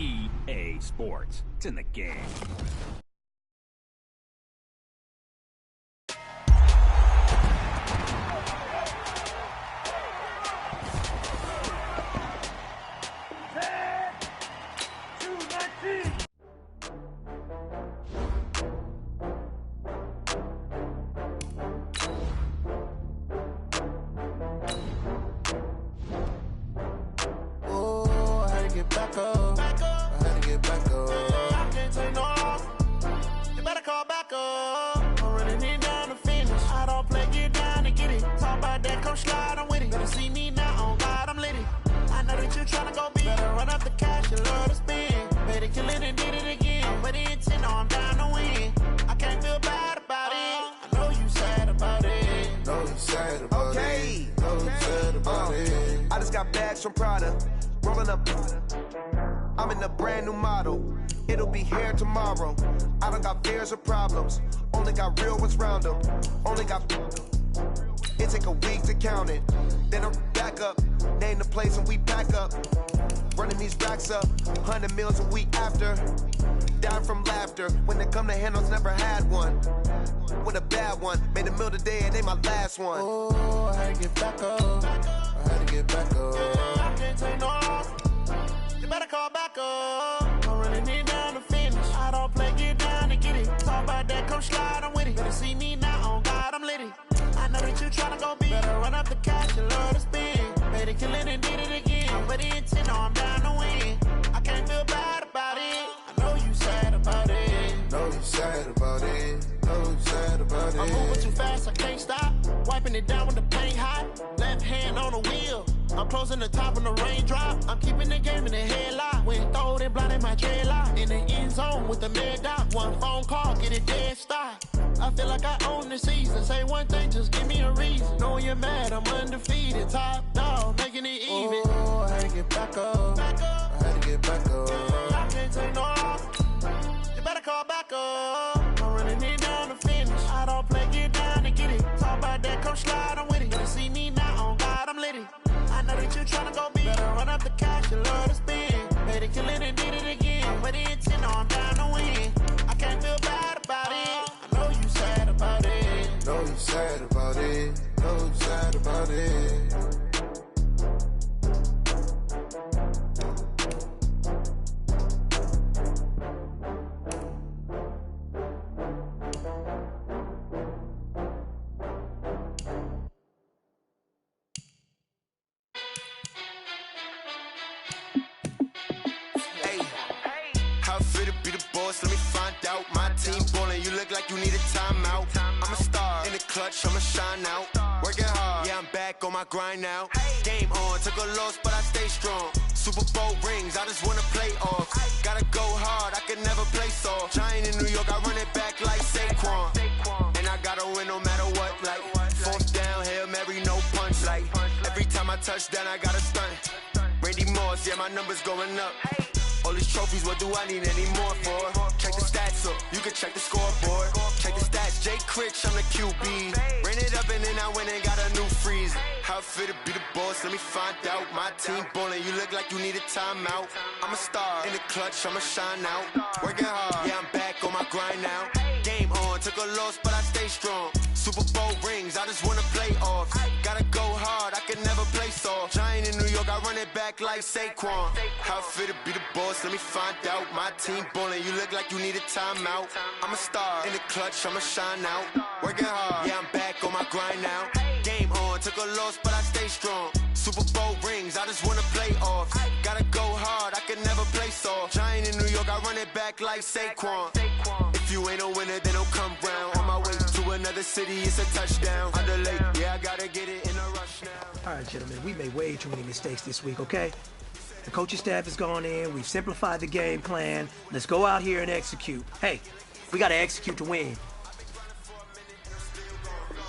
EA Sports. It's in the game. From Prada, rolling up. I'm in a brand new model. It'll be here tomorrow. I don't got fears or problems. Only got real ones round them. Only got. It take a week to count it. Then I'm back up. Name the place and we pack up. Running these racks up. 100 meals a week after. Down from laughter. When it come to handles, never had one. With a bad one. Made a meal today and they my last one. Oh, I had to get back up. I had to get back up. I can't take no loss. You better call back up. I'm running it down to finish. I don't play, get down to get it. Talk about that, come slide, I'm with it. Better see me now, on God, I'm litty. I know that you tryna go big. Better run up the cash, you love to spend. Made it kill it and did it again. But the intent, no, I'm down to win. I can't feel bad about it. I know you sad about it. Know you sad about it. Know you sad about it. I'm moving too fast, I can't stop. Wiping it down with the paint hot. Left hand on the wheel. I'm closing the top on the raindrop. I'm keeping the game in the headlock. When throwed and blinded my dreadlock. In the end zone with the mad dot. One phone call, get it dead stop. I feel like I own the season. Say one thing, just give me a reason. Knowing you're mad, I'm undefeated. Top dog, making it even. Oh, I had to get back up. I had to get back up. I can't take no loss. You better call back up. I'm running it down to finish. I don't play, get down to get it. Talk about that, come slide, I'm with it. Better see me now, on God, I'm litty. I know that you tryna go big. Better run up the cash, you love to spend. Made it kill it and did it again. But the intent, no, I'm down to win. I can't feel bad about it. I know you sad about it. Know you sad about it. Know you sad about it. Let me find out. My team ballin', you look like you need a timeout. I'm a star in the clutch, I'ma shine out. Working hard, yeah, I'm back on my grind now. Game on, took a loss, but I stay strong. Super Bowl rings, I just wanna play off. Gotta go hard, I can never play soft. Giant in New York, I run it back like Saquon. And I gotta win no matter what, like fourth down, Hail Mary, no punch. Like every time I touch down, I gotta stunt. Randy Moss, yeah, my numbers going up. All these trophies, what do I need any more for? Check the stats up, you can check the scoreboard. Check the stats, Jay Critch, I'm the QB. Ran it up and then I went and got a new freeze. How it feel to be the boss, let me find out. My team ballin', you look like you need a timeout. I'm a star in the clutch, I'ma shine out. Working hard, yeah, I'm back on my grind now. Game on, took a loss, but I stay strong. Super Bowl rings, I just wanna play off. Gotta go hard, I can never play soft. Giant in New York, I run it back like Saquon. How it feel to be the boss, let me find out. My team ballin', you look like you need a timeout. I'm a star in the clutch, I'ma shine out. Working hard, yeah, I'm back on my grind now. Game on, took a loss, but I stay strong. Super Bowl rings, I just wanna play off. Gotta go hard, I can never play soft. Giant in New York, I run it back like Saquon. If you ain't a winner, then don't come round. On my way to another city, it's a touchdown. Under late, yeah, I gotta get it in a rush now. All right, gentlemen, we made way too many mistakes this week, okay? The coaching staff has gone in. We've simplified the game plan. Let's go out here and execute. Hey, we got to execute to win.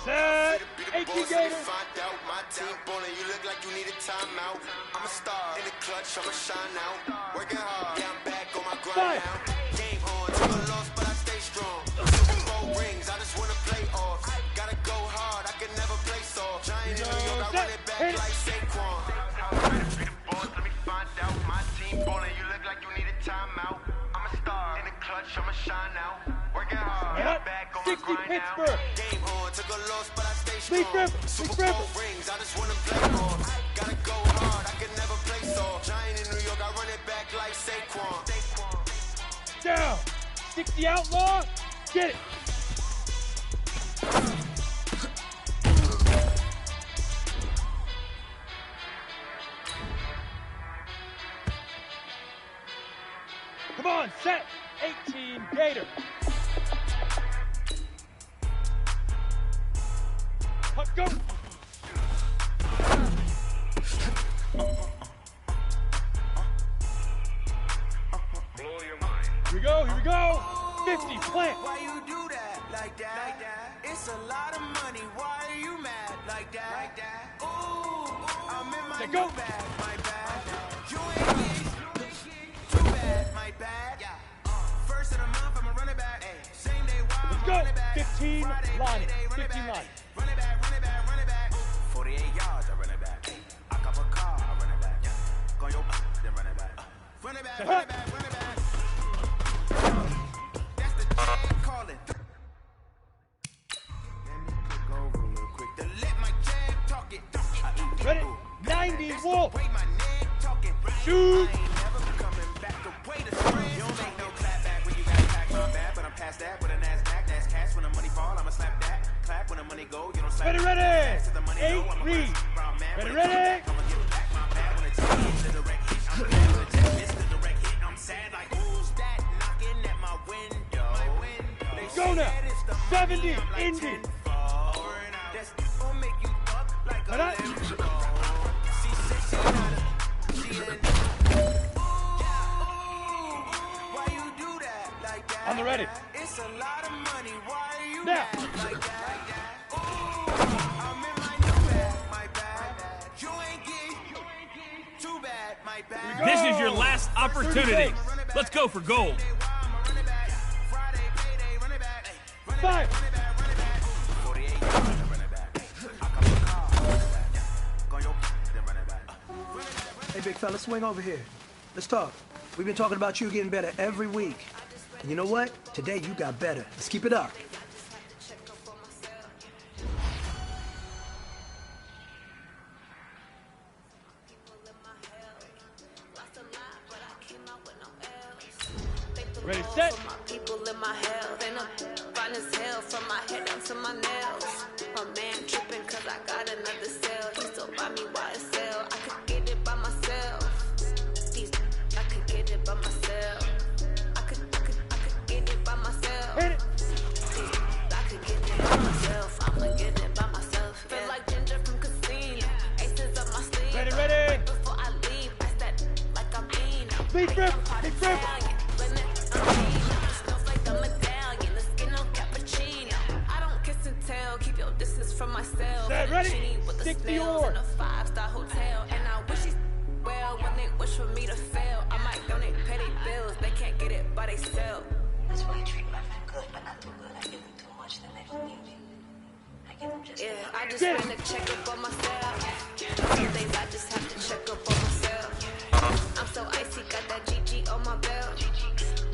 Set. Find out my team ballin', you look like you need a timeout. I'm a star in the clutch, I'ma shine out. Working hard, yeah, I'm back on my grind now. Game on, took a loss, but I stay strong. Super Bowl rings, I just wanna play off. Gotta go hard, I can never play soft. Giant in New York, I run it back like Saquon. Let me find out my team ballin', you look like you need a timeout. FC Pittsburgh. Game on, took a loss, but I stay strong. Leaf River, Super Leaf River. Bowl rings, I just wanna play more. Gotta go hard, I can never play soft. Giant in New York, I run it back like Saquon. Down. 60 outlaw. Get it. Come on, set. 18 Gator. Puck go. Here we go, here we go. 50, plant. Why you do that like that? It's a lot of money. Why are you mad like that? Ooh, I'm in my Go. new bag, my bad. You ain't get too bad, my bad. First of the month, I'm a running back. Same day, wild, Let's go. running back. 15 Friday, line. payday, running 15 back. line. Run it back, run it back, run it back. 48 yards, I run it back. I cop a car, I run it back. Go your then run it back. Run it back, run it back, run it back. That's the jam calling. Let me click over real quick to let my jam talk it. I eat Ready? Ooh, 90 that's Wolf. the way my neck talking. Shoot. I ain't never coming back the way the spread. You don't make no clap back when you got pack my bad, but I'm past that with a NASDAQ. That's cash when the money fall, I'ma slap that. Clap when the money go, you don't slap Ready, that. ready. Fast to the money go, 8 I'm a read. brown man. Ready, When it comes ready. back, I'ma give back my bad when it's the direct hit. I'm glad when the check missed the direct hit. I'm sad like who's that knocking at my window? They Go say now. that it's the 70, money, I'm like Indy. 10-fold. That's gonna make you up like a Alright. limbo. She said she not a, she a why you do that like that? On the ready. It's a lot of money. Why are you Now. mad like that? Ooh, I'm in my new bag, my bad. You ain't get too bad, my bad. This is your last opportunity. Let's go for gold. Five. Hey, big fella, swing over here. Let's talk. We've been talking about you getting better every week. And you know what? Today you got better. Let's keep it up. Ready, set. My people in my health, and I'm fine as hell from my head down to my nails. My man tripping cause I got another cell. He still buy me YSL. I could get it by myself. These I could get it by myself. I could get it by myself. Hit it. These, I could get it by myself. I'ma get it by myself. Feel like Ginger from Casino. Aces up my sleeve. Ready, ready. Right before I leave, I said like I'm Eno. Leaf River, Leaf River. Keep your distance from myself. Set, ready? With the 60 snails or. in a 5-star hotel. And I wish these well when they wish for me to fail. I might donate, pay their bills. They can't get it by themselves. That's why you treat women good, but not too good. I give them too much, then they don't need me. I give them just Yeah, enough. I just Get it. wanna check up on myself. Some days I just have to check up on myself. I'm so icy, got that GG on my belt.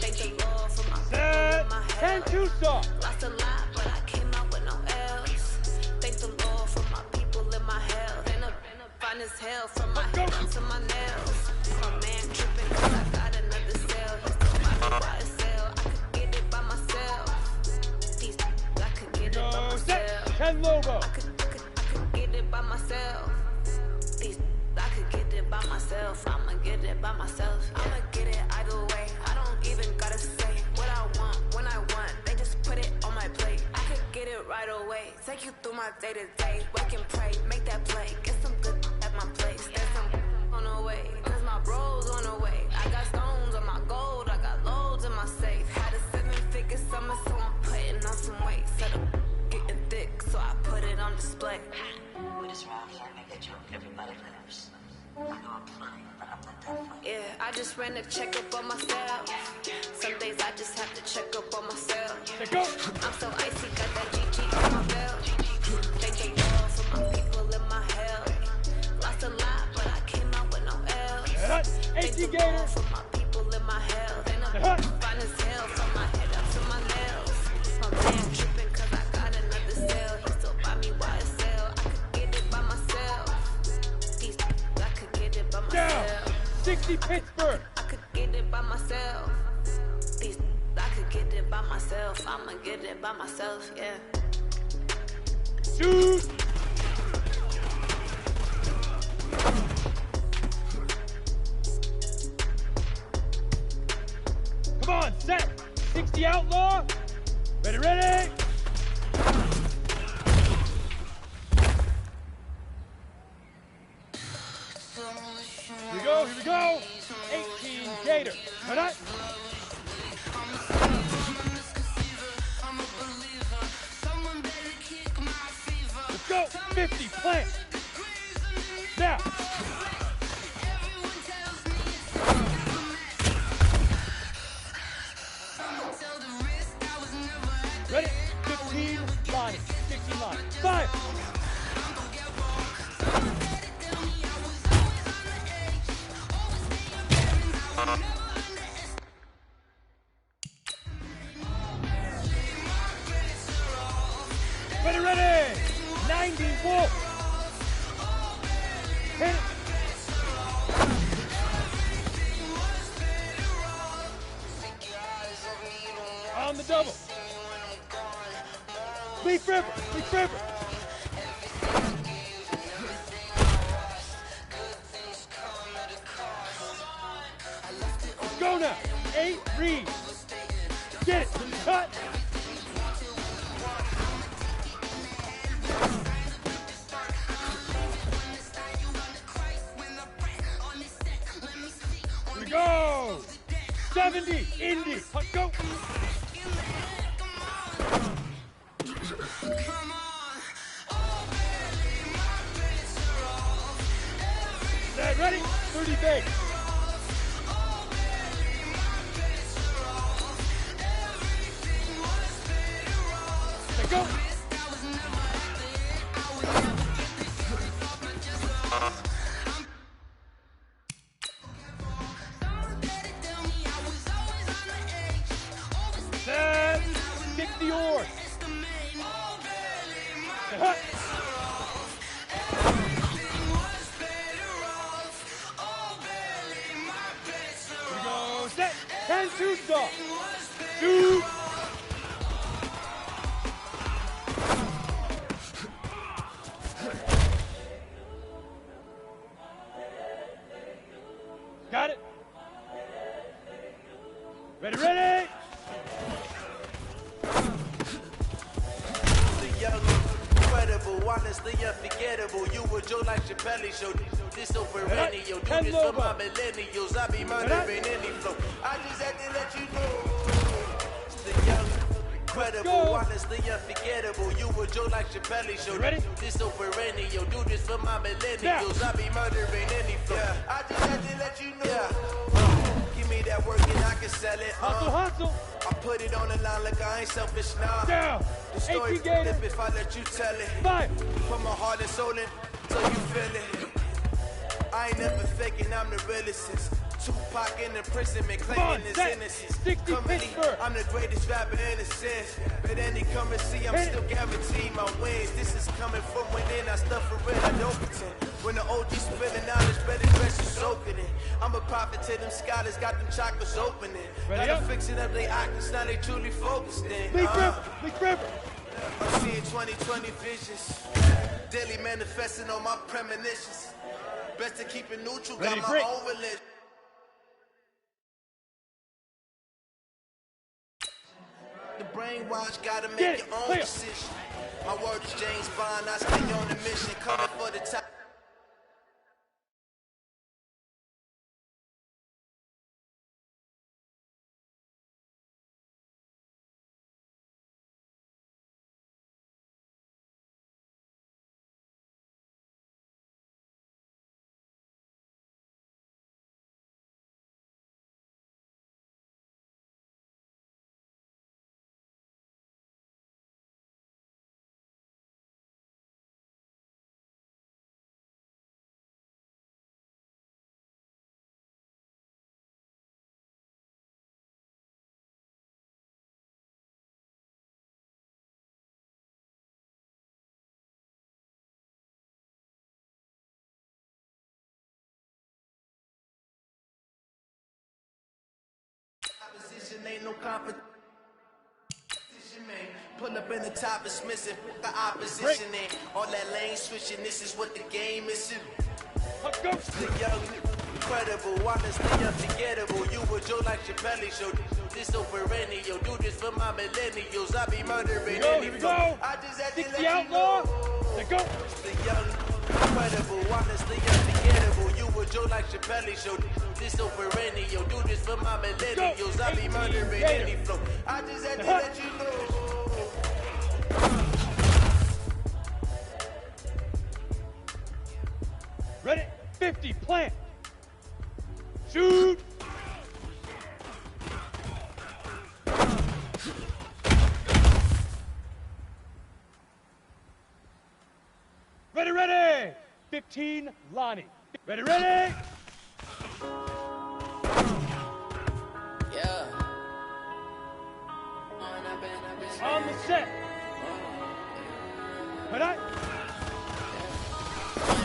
Thank the Lord for my people Set. in my 10 health. Tucson. Lost a lot, but I came out with no L's. Thank the Lord for my people in my health. And I'm fine as hell from my head down to my nails. My man tripping cause I got another cell. He still buy me YSL. I could get it by myself. These I could get it by Go, set. myself. 10 Lobo. I could get it by myself. These I could get it by myself. I'ma get it by myself. I'ma get it either way. I don't even gotta say what I want when I want. They just put it on my plate. I could get it right away. Take you through my day to day. Wake and pray, make that play. Get some good at my place. There's some on the way. Cause my bros on the way. I got stones on my gold. I got loads in my safe. Had a 7-figure summer, so I'm putting on some weight. Set up getting thick, so I put it on display. With this round here, make that joke. Everybody lives. I know I'm flying, but I'm not that fine. Yeah, I just ran a check up on myself. Some days I just have to check up on myself. Let go. I'm so icy, got that GG on my belt. Thank the Lord for my people in my health. Lost a lot, but I came out with no L's. Hut. Thank 80 the Gator. Lord for my people in my health. And I'm Hut. fine as hell from my head up to my nails. My man tripping cause Pittsburgh. I could get it by myself. These I could get it by myself. I'ma get it by myself, yeah. Shoot. Come on, set. 60 outlaw. Ready, ready. Here we go. 18 Gator. Cut it. Let's go. 50 plant. Now. Ready? 15 line. 16 line. Fire. Ready, ready! 90 Wolf! Hit it! On the double! Leaf River! Leaf River! Go now! 8 Reed! Get it! Cut! Here we go! 70 Indy! Go! Set, ready? 30 base. Set, go! Set, 60 oars. Set, hut. Here we go, set, 10 two-star. Shoot. Got it. Ready, ready. The young, incredible, honestly unforgettable. You were Joe like Chappelle show. This so perennial. Do this for my millennials. I be murdering any flow. I just had to let you know. The young, incredible, honestly unforgettable. You were Joe like Chappelle show. Ready? This so perennial. Do this for my millennials. I be murdering any flow. I just had to let you know. Give me that work and I can sell it. Hustle, hustle. I put it on the line like I ain't selfish now. Down. The story 18 Gator. flip if I let you tell it. 5. Put my heart and soul in so you feel it. I ain't never faking, I'm the realest since Tupac in the imprisonment claiming his set. innocence. 60 Currently, Pittsburgh. I'm the greatest rapper in a sense. But any currency, I'm Hit it. still guaranteed my wins. This is coming from within, I stuff for real, I don't pretend. When the OG spilling knowledge, better dress you soaking it. I'm a prophet to them scholars, got them chakras opening. Ready Got up. them fixing up they octaves, now they truly focused in. Leaf River. Leaf River. I'm seeing 2020 visions, daily manifesting on my premonitions. Best to keep it neutral, got Ready, my break. own religion. The brainwash, gotta make Get it, your own clear. decision. My word is James Bond, I stay on the mission, coming for the top. ain't no competition. Pull up in the top is missing, the opposition ain't all that lane switching. This is what the game is. The young, incredible, honestly unforgettable. You were Joe like Chappelle show. This so perennial, do this for my millennials. I be murdering any flow. I just had to let you know. The young, incredible, honestly unforgettable. You were Joe like Chappelle show. This so perennial, do this for my millennials. I be murdering any flow. I just had to let you know. Ready? 50, plant. Shoot. Ready, ready. 15, Lonnie. Ready, ready. Yeah. On the set. But Run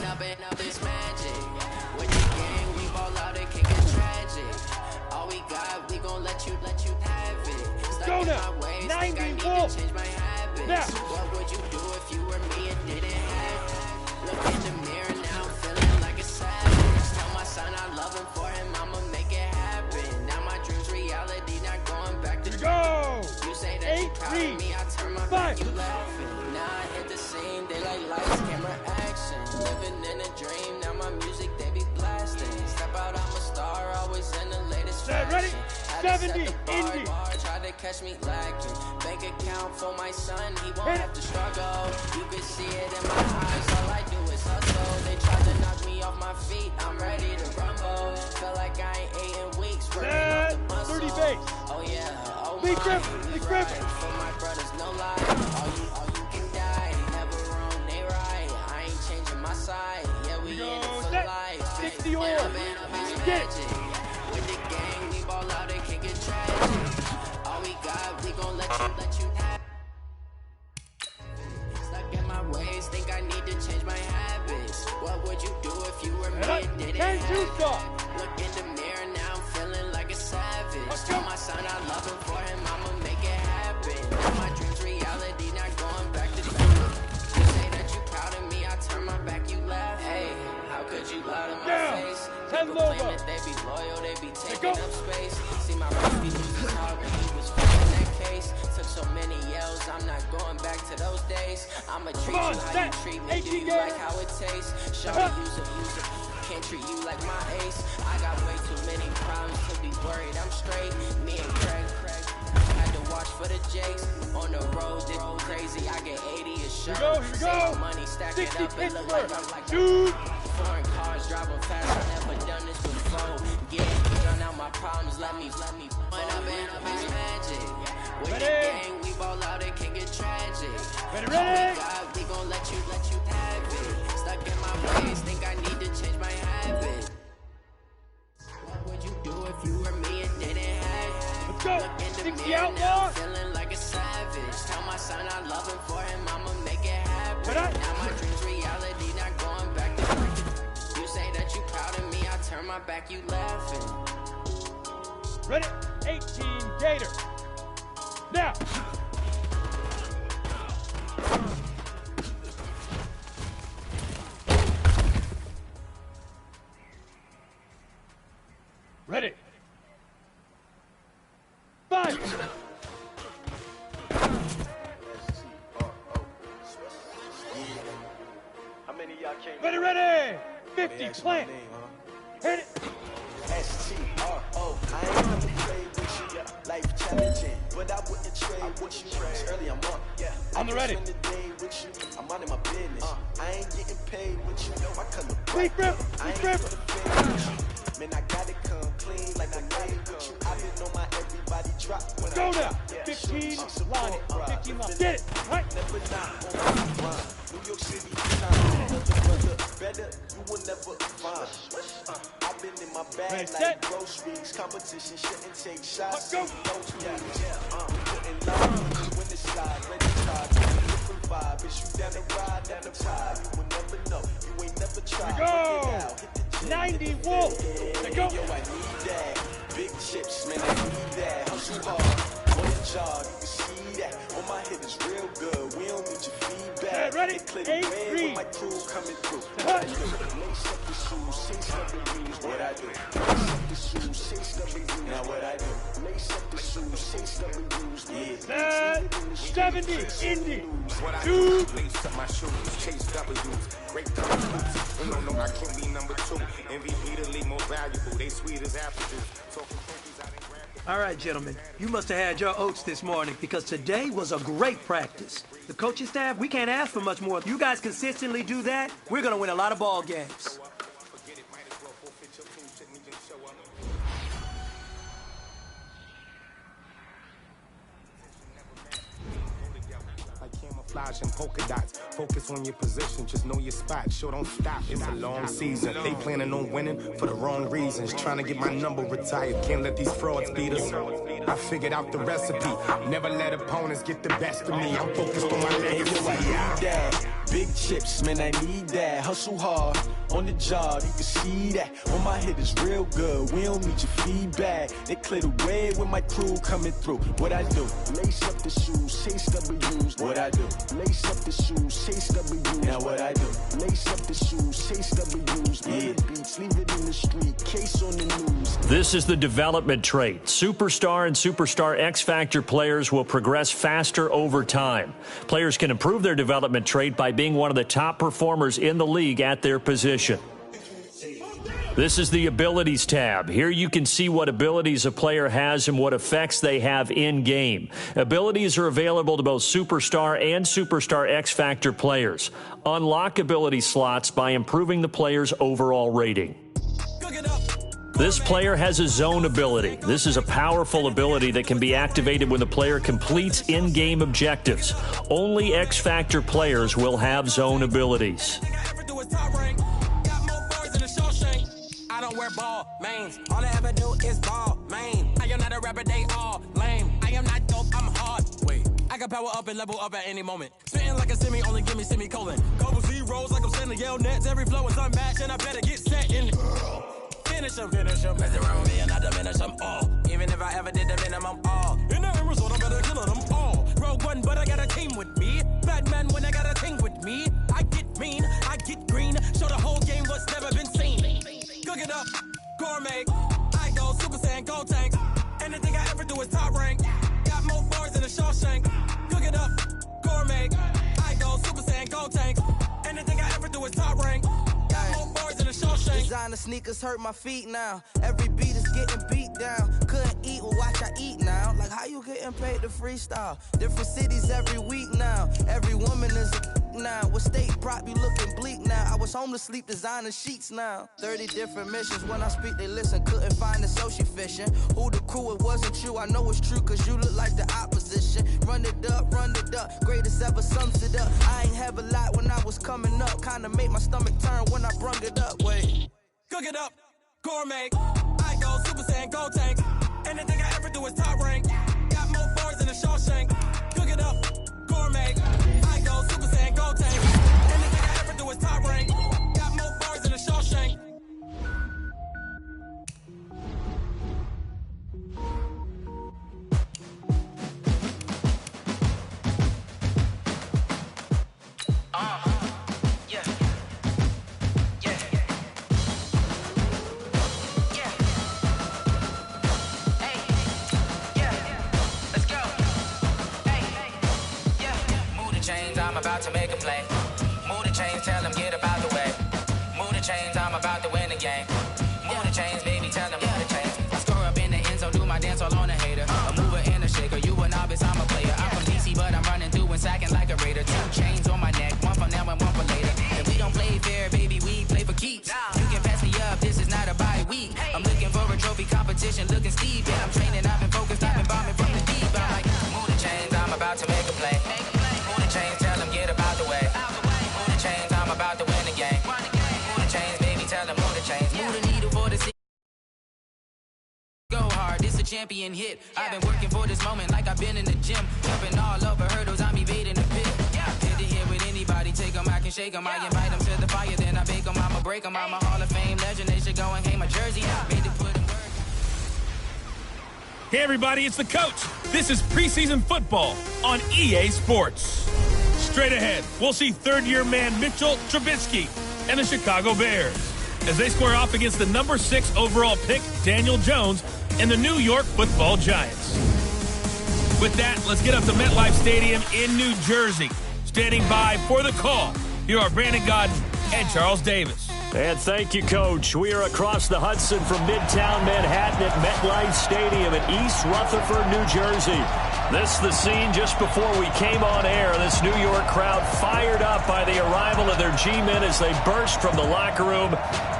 up and up this magic. With the gang, we ball out, it can get tragic. All we got, we gon' let you have it. Stuck go in now. my ways, 90 think I need volts. to change my habits. Now. What would you do if you were me and didn't have it? Look in the mirror now, I'm feeling like a savage. Tell my son I love him, for him I'ma make it happen. Now my dream's reality, not going back to go. You say that you proud of me, I turn my back, you laughing. Now I hit the scene, they like lights, camera, action. Living in a dream, now my music, they be blasting. Step out, I'm a star, always in the latest Set, ready? fashion. 70, indie. Try to catch me lacking. Bank account for my son, he won't have to struggle. You can see it in my eyes, all I do is hustle. They tried to knock me off my feet, I'm ready to rumble. Feel like I ain't ate in weeks, working off the muscle. 30 base. Oh yeah, oh Big my, grip, we big grip. ride. For my brothers, no lie. All you can die. Never wrong, they right. I ain't changing my side. Yeah, we in it for set. life. 60 oil. Get it. With the gang, we ball out, it can get tragic. All we got, we gon' let you have. Stuck in my ways, think I need to change my habits. What would you do if you were me and didn't have it? Look in the mirror now, I'm feeling like a savage. Tell my son I love him, for him I'ma make it happen. Now my dreams reality, not going back to school. You say that you proud of me, I turn my back, you laugh. Hey, how could you lie to my face? People claim that they be loyal, they be taking up space. See my baby lose his heart when he was fighting that case. Took so many yells, I'm not going back to those days. I'ma treat you how you treat me, do you like how it tastes? Shawty, use it. Can't treat you like my ace. I got way too many problems to be worried I'm straight. Me and Craig had to watch for the Jakes. On the road, they go crazy. I get 80 a show. Save money, stack it up, it look like I'm like foreign cars, driving fast. I never done this before. Get done out my problems. Let me point up and up is magic. With the gang, we ball out, it can get tragic. Ready? We gon' let you have it. Stuck in my ways, think I need to change my habit. What would you do if you were me and didn't have it? Let's go. Look in the 60 mirror outlaw. now, feeling like a savage. Tell my son I love him, for him I'ma make it happen. Now my dreams reality, not going back to back. You say that you proud of me, I turn my back, you laughing. Ready? 18, Gator. Now. Ready. 5. Ready. 50, plant. Hit it. S-T-R-O. I ain't come to play with you. Life challenging, but I wouldn't trade with you. It's early, I'm up. On the ready. I spend the day with you. I'm minding my business. I ain't getting paid with you. I color Big grip. I ain't Big grip. for the fame with you. Man, I gotta come clean like a name with you. I've been on my everybody drop when Go I now. drop. 15, Lonnie. 15, Lonnie. Get it. Right. Never not on my grind. New York City, time. Another brother better, you will never find. I've been in my bag like groceries. Competition shouldn't take shots. Let's go. Putting love when it's slide, ready to try. Different vibe. Is you down the ride, down the ride? You will never know. You ain't never tried. Go. 90 Wolf. Let's go. Yo, I need that. Big chips, man, I need that. hustle hard on the job. You can see that. On my head is real good. We don't need your feedback. Ready? They clear the way with my crew coming through. What I do? Lace up the shoes, say stuff and use. What I do? Lace up the shoes, say stuff and use. Now what I do? Lace up the shoes, say stuff and use. Yeah. 70, Indy. What I 2. do? Lace up my shoes, chase W's. Great W's. You don't know I can't be number 2. MVP the league more valuable. They sweet as apple juice. Talking cookies, I didn't grab it. All right, gentlemen, you must have had your oats this morning because today was a great practice. The coaching staff, we can't ask for much more. If you guys consistently do that, we're going to win a lot of ball games. Forget it, might as well forfeit your team. Shouldn't even show up. Like camouflage and polka dots. Focus on your position, just know your spot. Sure, don't stop. It's a long season. They planning on winning for the wrong reasons. Trying to get my number retired. Can't let these frauds beat us. I figured out the recipe. Never let opponents get the best of me. I'm focused on my legacy. I need that. Big chips, man, I need that. Hustle hard on the job, you can see that. On my head is real good. We don't need your feedback. They clear the way with my crew coming through. What I do? Lace up the shoes, chase W's. What I do? Lace up the shoes, chase W's. Now what I do? Lace up the shoes, chase W's. Yeah. Beats, leave it in the street. Case on the news. This is the development trait. Superstar and Superstar X-Factor players will progress faster over time. Players can improve their development trait by being one of the top performers in the league at their position. This is the Abilities tab. Here you can see what abilities a player has and what effects they have in-game. Abilities are available to both Superstar and Superstar X-Factor players. Unlock ability slots by improving the player's overall rating. This player has a zone ability. This is a powerful ability that can be activated when the player completes in-game objectives. Only X-Factor players will have zone abilities. I don't wear ball mains. All I ever do is ball main. I am not a rapper, they all lame. I am not dope, I'm hard. Wait, I can power up and level up at any moment. Spitting like a semi, only give me semicolon. Couple zeros like I'm sending yell nets. Every flow is unmatched and I better get set in. Finish them. Mess around with me and I diminish them all. Even if I ever did the minimum all. In the end result, I'm better killing them all. Rogue one, but I got a team with me. Batman when I got a team with me. I get mean, I get green. Show the whole game what's never been seen. Cook it up, gourmet. I go Super Saiyan, gold tanks. Anything I ever do is top rank. Got more bars than a Shawshank. Cook it up, gourmet. I go Super Saiyan, gold tanks. Anything I ever do is top rank. Got more bars than a Shawshank. Designer sneakers hurt my feet now. Every beat is getting beat down. Couldn't eat, well watch I eat now. Like how you getting paid to freestyle? Different cities every week now. Every woman is a now. What state prop you looking bleak now? I was home to sleep designing sheets now. 30 different missions. When I speak they listen. Couldn't find the social fishing. Who the crew? It wasn't you. I know it's true cause you look like the opposition. Run it up. Greatest ever sums it up. I ain't have a lot when I was coming up. Kinda made my stomach turn when I brung it up. Wait. Cook it up, gourmet. I go Super Saiyan, gold tanks. Anything I ever do is top rank. Got more bars than a Shawshank. Cook it up, gourmet. I go Super Saiyan, gold tanks. Anything I ever do is top rank. Got more bars than a Shawshank. I'm about to make a play. Move the chains, tell them get up out the way. Move the chains, I'm about to win the game. Move the chains, baby, tell them move the chains. I score up in the end zone, do my dance all on a hater. A mover and a shaker, you a novice, I'm a player. I'm from DC, but I'm running through and sacking like a raider. 2 chains on my neck, one for now and one for later. And we don't play fair, baby, we play for keeps. You can pass me up, this is not a bye week. I'm looking for a trophy competition, looking steep. Yeah, I'm training, I've been focused, I've been bombing from the deep. I'm like, move the chains, I'm about to make a play. Move the chains, tell them get up out the way. Move the chains, I'm about to win the game. Move the chains, baby, tell them move the chains. Move the needle for the go hard, this a champion hit. I've been working for this moment like I've been in the gym. Jumping all over hurdles, I'm evading the pit. Hit to hit with anybody, take them, I can shake them. I invite them to the fire, then I bake them, I'ma break them. I'm a Hall of Fame legend, they should go and hang my jersey. Made to put in work. Hey everybody, it's the coach. This is preseason football on EA Sports. Straight ahead, we'll see third-year man Mitchell Trubisky and the Chicago Bears as they square off against the number 6 overall pick, Daniel Jones, and the New York Football Giants. With that, let's get up to MetLife Stadium in New Jersey. Standing by for the call, here are Brandon Gaudin and Charles Davis. And thank you, Coach. We are across the Hudson from Midtown Manhattan at MetLife Stadium in East Rutherford, New Jersey. This is the scene just before we came on air. This New York crowd fired up by the arrival of their G-men as they burst from the locker room.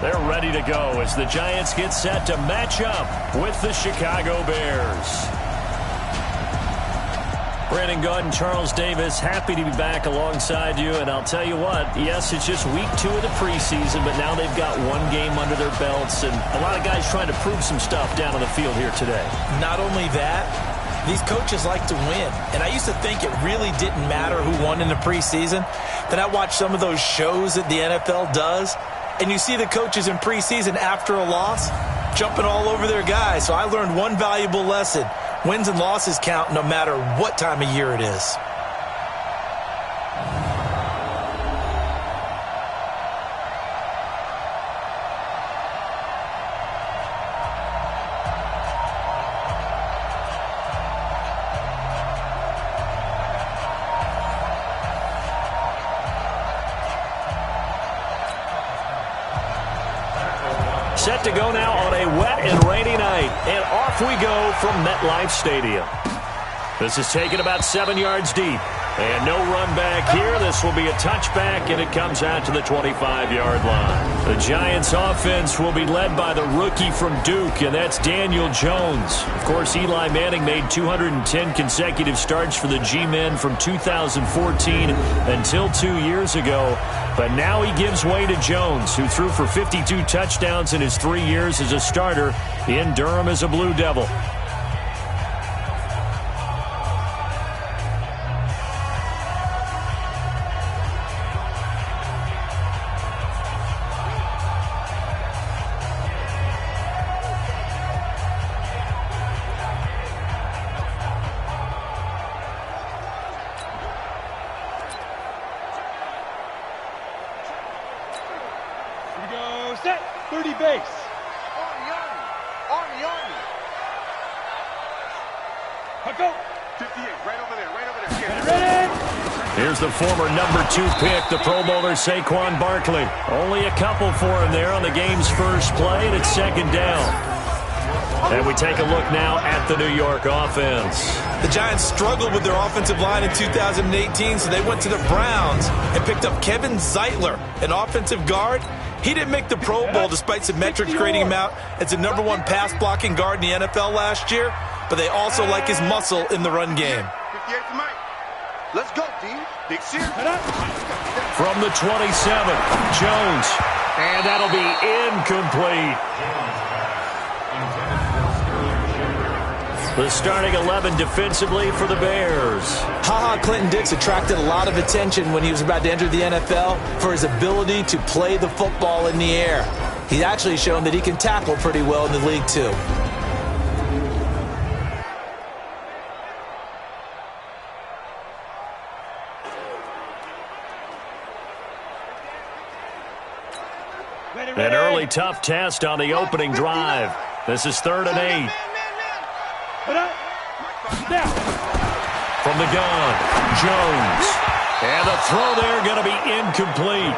They're ready to go as the Giants get set to match up with the Chicago Bears. Brandon Gaudin, Charles Davis, happy to be back alongside you. And I'll tell you what, yes, it's just week 2 of the preseason, but now they've got one game under their belts. And a lot of guys trying to prove some stuff down on the field here today. Not only that, these coaches like to win. And I used to think it really didn't matter who won in the preseason. Then I watched some of those shows that the NFL does, and you see the coaches in preseason after a loss jumping all over their guys. So I learned one valuable lesson. Wins and losses count no matter what time of year it is. Set to go now on a wet and rainy night, and off we go from MetLife Stadium. This is taken about 7 yards deep, and no run back here. This will be a touchback, and it comes out to the 25-yard line. The Giants' offense will be led by the rookie from Duke, and that's Daniel Jones. Of course, Eli Manning made 210 consecutive starts for the G-men from 2014 until 2 years ago. But now he gives way to Jones, who threw for 52 touchdowns in his 3 years as a starter in Durham as a Blue Devil. Set, 30 base. Army. Go. 58, right over there. Get ready. Here's the former number 2 pick, the Pro Bowler Saquon Barkley. Only a couple for him there on the game's first play, and it's second down. And we take a look now at the New York offense. The Giants struggled with their offensive line in 2018, so they went to the Browns and picked up Kevin Zeitler, an offensive guard. He didn't make the Pro Bowl despite some metrics grading him out as the number 1 pass-blocking guard in the NFL last year, but they also like his muscle in the run game. 58 to Mike. Let's go, team. Big series. From the 27, Jones, and that'll be incomplete. The starting 11 defensively for the Bears. Clinton Dix attracted a lot of attention when he was about to enter the NFL for his ability to play the football in the air. He's actually shown that he can tackle pretty well in the league, too. An early tough test on the opening drive. This is 3rd and 8. From the gun, Jones. And the throw there going to be incomplete.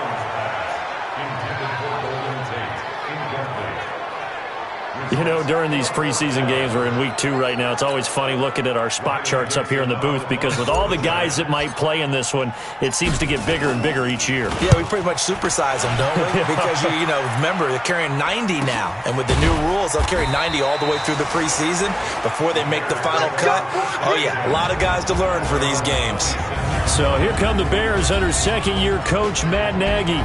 You know, during these preseason games, we're in week 2 right now, it's always funny looking at our spot charts up here in the booth because with all the guys that might play in this one, it seems to get bigger and bigger each year. Yeah, we pretty much supersize them, don't we? Because, you know, remember, they're carrying 90 now. And with the new rules, they'll carry 90 all the way through the preseason before they make the final cut. Oh, yeah, a lot of guys to learn for these games. So here come the Bears under second-year coach Matt Nagy.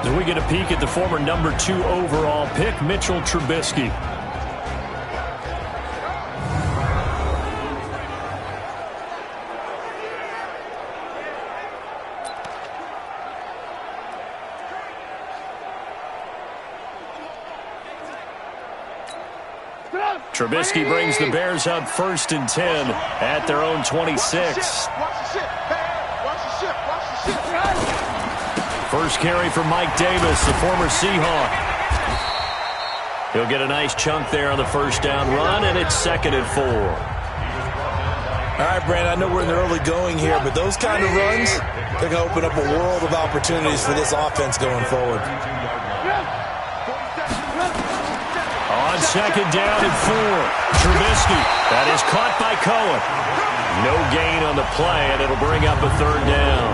As we get a peek at the former number 2 overall pick, Mitchell Trubisky. Trubisky brings the Bears up 1st and 10 at their own 26. First carry for Mike Davis, the former Seahawk. He'll get a nice chunk there on the first down run, and it's 2nd and 4. All right, Brandon, I know we're in the early going here, but those kind of runs, they're going to open up a world of opportunities for this offense going forward. On 2nd down and 4, Trubisky. That is caught by Cohen. No gain on the play, and it'll bring up a 3rd down.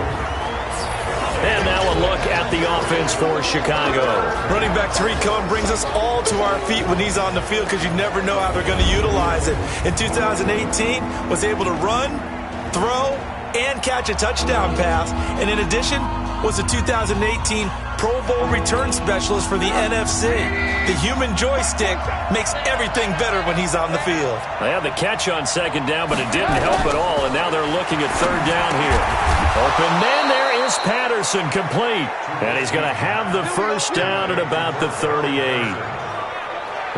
And now a look at the offense for Chicago. Running back Tariq Cohen brings us all to our feet when he's on the field because you never know how they're going to utilize it. In 2018, was able to run, throw, and catch a touchdown pass. And in addition, was a 2018 Pro Bowl return specialist for the NFC. The human joystick makes everything better when he's on the field. They had the catch on 2nd down, but it didn't help at all, and now they're looking at 3rd down here. Open man, there is Patterson, complete. And he's going to have the first down at about the 38.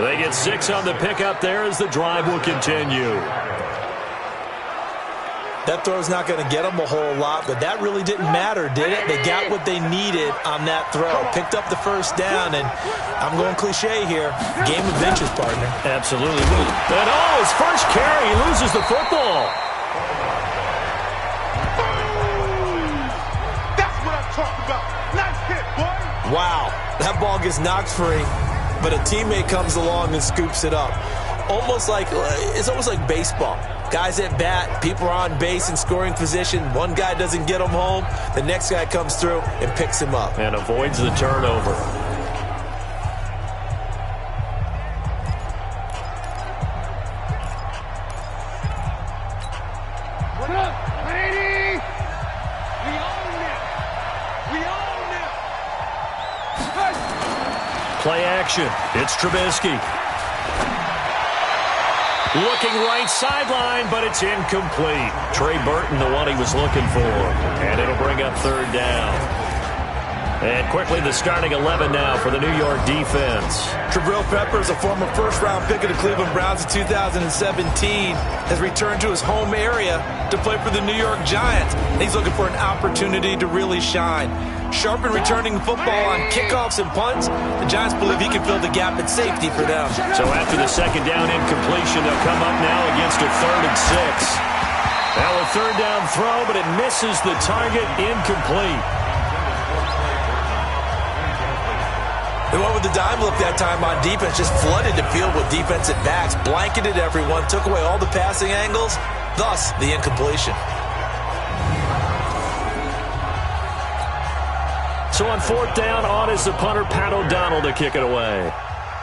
They get 6 on the pickup there as the drive will continue. That throw's not going to get them a whole lot, but that really didn't matter, did it? They got what they needed on that throw. Picked up the first down, and I'm going cliche here. Game of inches, partner. Absolutely. And his first carry, he loses the football. That's what I'm talking about. Nice hit, boy. Wow, that ball gets knocked free, but a teammate comes along and scoops it up. It's almost like baseball. Guys at bat, people are on base in scoring position. One guy doesn't get him home. The next guy comes through and picks him up. And avoids the turnover. What up, lady? We own it. We own it. Hey. Play action. It's Trubisky. Looking right sideline, but it's incomplete. Trey Burton, the one he was looking for. And it'll bring up 3rd down. And quickly, the starting 11 now for the New York defense. Jabril Peppers, a former first-round pick of the Cleveland Browns in 2017, has returned to his home area to play for the New York Giants. He's looking for an opportunity to really shine. Sharp in returning the football on kickoffs and punts. The Giants believe he can fill the gap at safety for them. So after the 2nd down incompletion, they'll come up now against a 3rd and 6. Now a 3rd down throw, but it misses the target, incomplete. They went with the dime look that time on defense, just flooded the field with defensive backs, blanketed everyone, took away all the passing angles, thus the incompletion. So on 4th down, on is the punter, Pat O'Donnell, to kick it away.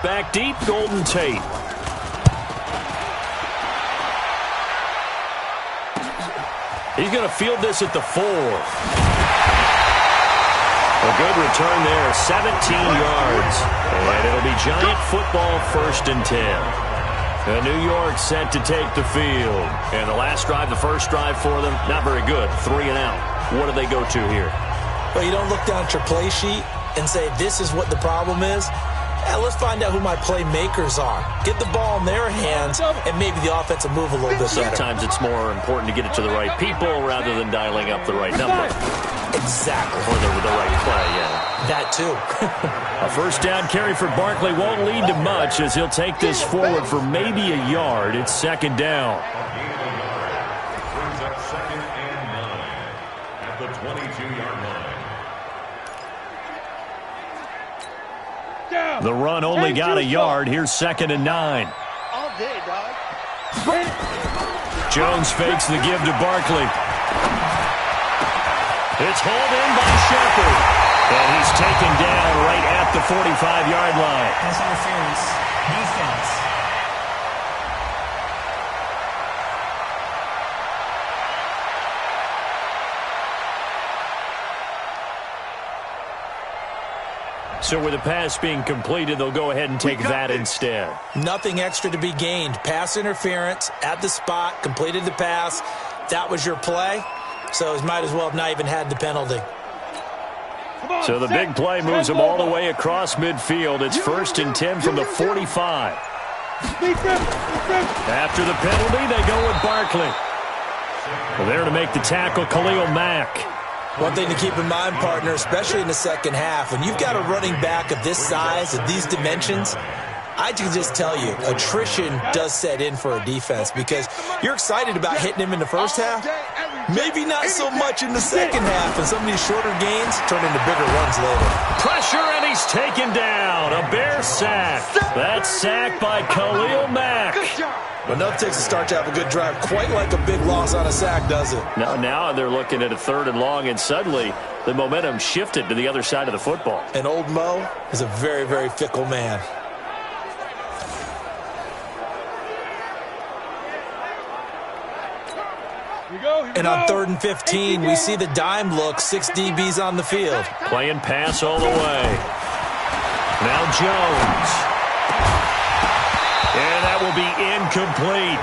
Back deep, Golden Tate. He's going to field this at the 4. A good return there, 17 yards. And it'll be Giant football, 1st and 10. New York set to take the field. And the last drive, the first drive for them, not very good. 3 and out. What do they go to here? Well, you don't look down at your play sheet and say, this is what the problem is. Yeah, let's find out who my playmakers are. Get the ball in their hands, and maybe the offense will move a little bit better. Sometimes it's more important to get it to the right people rather than dialing up the right number. Exactly. Or the right play, yeah. That too. A first down carry for Barkley won't lead to much as he'll take this forward for maybe a yard. It's 2nd down. Brings up 2nd and 9 at the 22-yard line. The run only got a yard. Here's 2nd and 9. All day, dog. Jones fakes the give to Barkley. It's hauled in by Shepard. And he's taken down right at the 45-yard line. Pass interference. Defense. So with the pass being completed, they'll go ahead and take that instead. Nothing extra to be gained. Pass interference at the spot, completed the pass. That was your play. So he might as well have not even had the penalty. So the big play moves them all the way across midfield. It's 1st and 10 from the 45. After the penalty, they go with Barkley. Well, there to make the tackle, Khalil Mack. One thing to keep in mind, partner, especially in the second half, when you've got a running back of this size, of these dimensions, I can just tell you, attrition does set in for a defense because you're excited about hitting him in the first half. Maybe not so much in the second half, and some of these shorter gains turn into bigger runs later. Pressure, and he's taken down. A Bear sack. That sack by Khalil Mack. But enough takes a start to have a good drive. Quite like a big loss on a sack, does it? Now they're looking at a 3rd and long, and suddenly the momentum shifted to the other side of the football. And old Mo is a very, very fickle man. And on 3rd and 15, we see the dime look, 6 DBs on the field. Playing pass all the way. Now Jones. And that will be incomplete.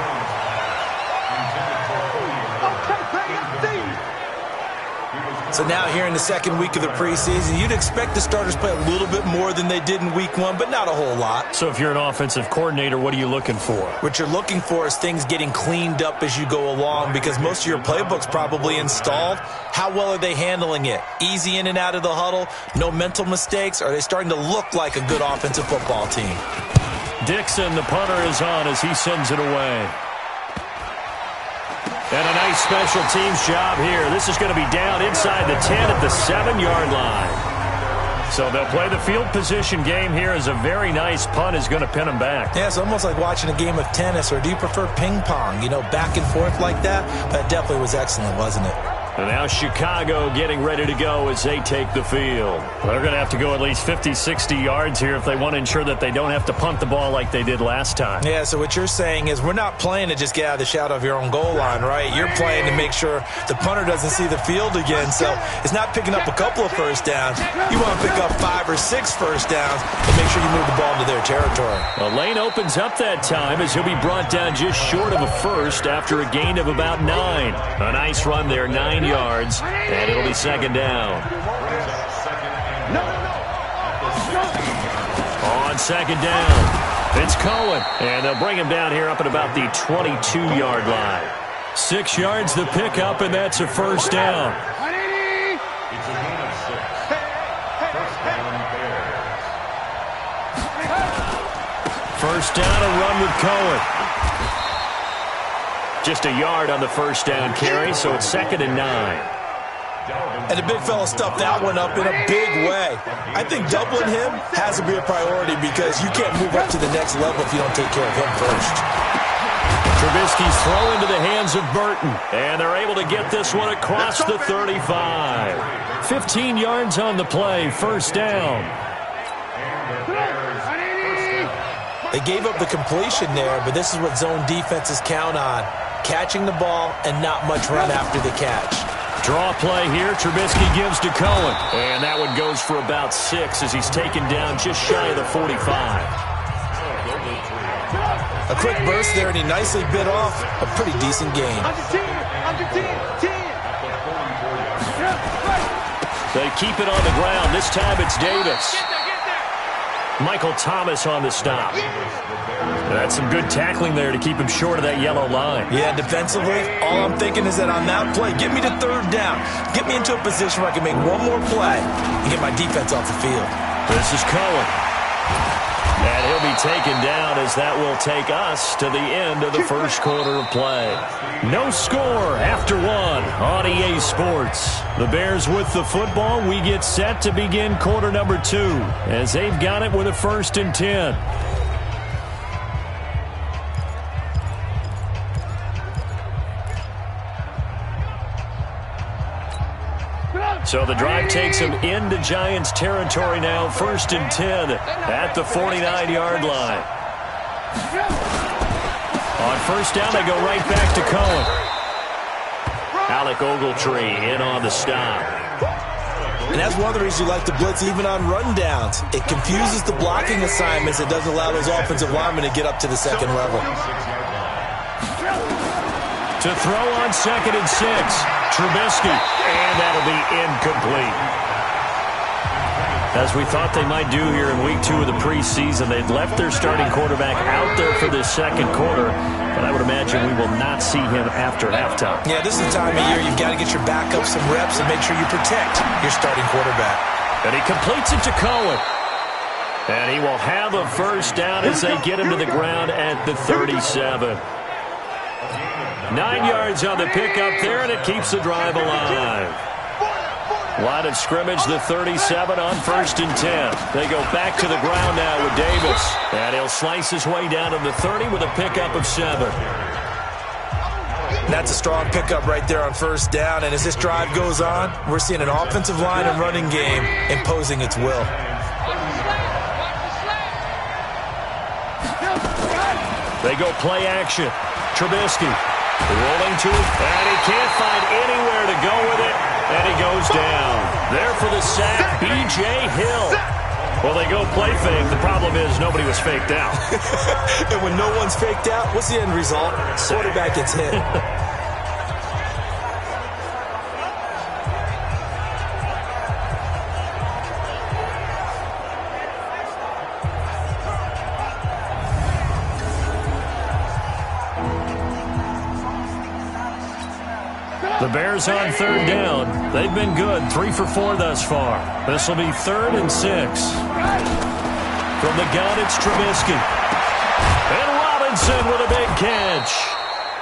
So now here in the second week of the preseason, you'd expect the starters play a little bit more than they did in week 1, but not a whole lot. So if you're an offensive coordinator, what are you looking for? What you're looking for is things getting cleaned up as you go along because most of your playbook's probably installed. How well are they handling it? Easy in and out of the huddle? No mental mistakes? Are they starting to look like a good offensive football team? Dixon, the punter, is on as he sends it away. And a nice special teams job here. This is going to be down inside the 10 at the 7-yard line. So they'll play the field position game here as a very nice punt is going to pin them back. Yeah, it's almost like watching a game of tennis, or do you prefer ping pong? You know, back and forth like that? That definitely was excellent, wasn't it? And now Chicago getting ready to go as they take the field. They're going to have to go at least 50, 60 yards here if they want to ensure that they don't have to punt the ball like they did last time. Yeah, so what you're saying is we're not playing to just get out of the shadow of your own goal line, right? You're playing to make sure the punter doesn't see the field again. So it's not picking up a couple of first downs. You want to pick up 5 or 6 first downs and make sure you move the ball into their territory. The lane opens up that time as he'll be brought down just short of a first after a gain of about 9. A nice run there, 9 yards, and it'll be second down. On second down, it's Cohen, and they'll bring him down here up at about the 22-yard line. 6 yards the pickup, and that's a first down. First down, a run with Cohen. Just a yard on the first down carry, so it's 2nd and 9. And the big fella stuffed that one up in a big way. I think doubling him has to be a priority because you can't move up to the next level if you don't take care of him first. Trubisky's throw into the hands of Burton, and they're able to get this one across the 35. 15 yards on the play, first down. They gave up the completion there, but this is what zone defenses count on. Catching the ball and not much run after the catch. Draw play here. Trubisky gives to Cohen. And that one goes for about 6 as he's taken down just shy of the 45. A quick burst there, and he nicely bit off a pretty decent gain. They keep it on the ground. This time it's Davis. Michael Thomas on the stop. That's some good tackling there to keep him short of that yellow line. Yeah, defensively, all I'm thinking is that on that play, get me to 3rd down. Get me into a position where I can make one more play and get my defense off the field. This is Cohen. And he'll be taken down as that will take us to the end of the first quarter of play. No score after 1 on EA Sports. The Bears with the football. We get set to begin quarter number 2 as they've got it with a 1st and 10. So the drive takes him into Giants territory now. 1st and 10 at the 49-yard line. On first down, they go right back to Cohen. Alec Ogletree in on the stop. And that's one of the reasons you like to blitz even on rundowns. It confuses the blocking assignments. It doesn't allow those offensive linemen to get up to the second level. To throw on 2nd and 6. Trubisky, and that'll be incomplete. As we thought they might do here in week 2 of the preseason, they'd left their starting quarterback out there for this second quarter, but I would imagine we will not see him after halftime. Yeah, this is the time of year you've got to get your backup some reps and make sure you protect your starting quarterback. And he completes it to Cohen. And he will have a first down as they get him to the ground at the 37. 9 yards on the pickup there, and it keeps the drive alive. Line of scrimmage, the 37 on 1st and 10. They go back to the ground now with Davis. And he'll slice his way down to the 30 with a pickup of 7. That's a strong pickup right there on first down. And as this drive goes on, we're seeing an offensive line and running game imposing its will. They go play action. Trubisky rolling to him, and he can't find anywhere to go with it, and he goes down. There for the sack, B.J. Hill. Well, they go play fake. The problem is nobody was faked out. And when no one's faked out, what's the end result? Quarterback gets hit. The Bears on 3rd down. They've been good, 3 for 4 thus far. This will be 3rd and 6. From the gun, it's Trubisky. And Robinson with a big catch.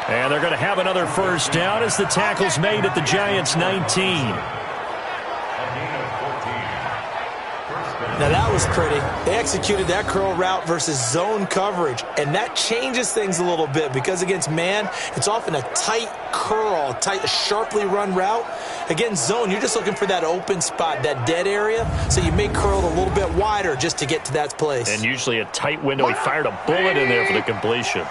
And they're going to have another first down as the tackle's made at the Giants' 19. Now that was pretty. They executed that curl route versus zone coverage, and that changes things a little bit because against man, it's often a tight curl, a sharply run route. Against zone, you're just looking for that open spot, that dead area, so you may curl it a little bit wider just to get to that place. And usually a tight window. He fired a bullet in there for the completion.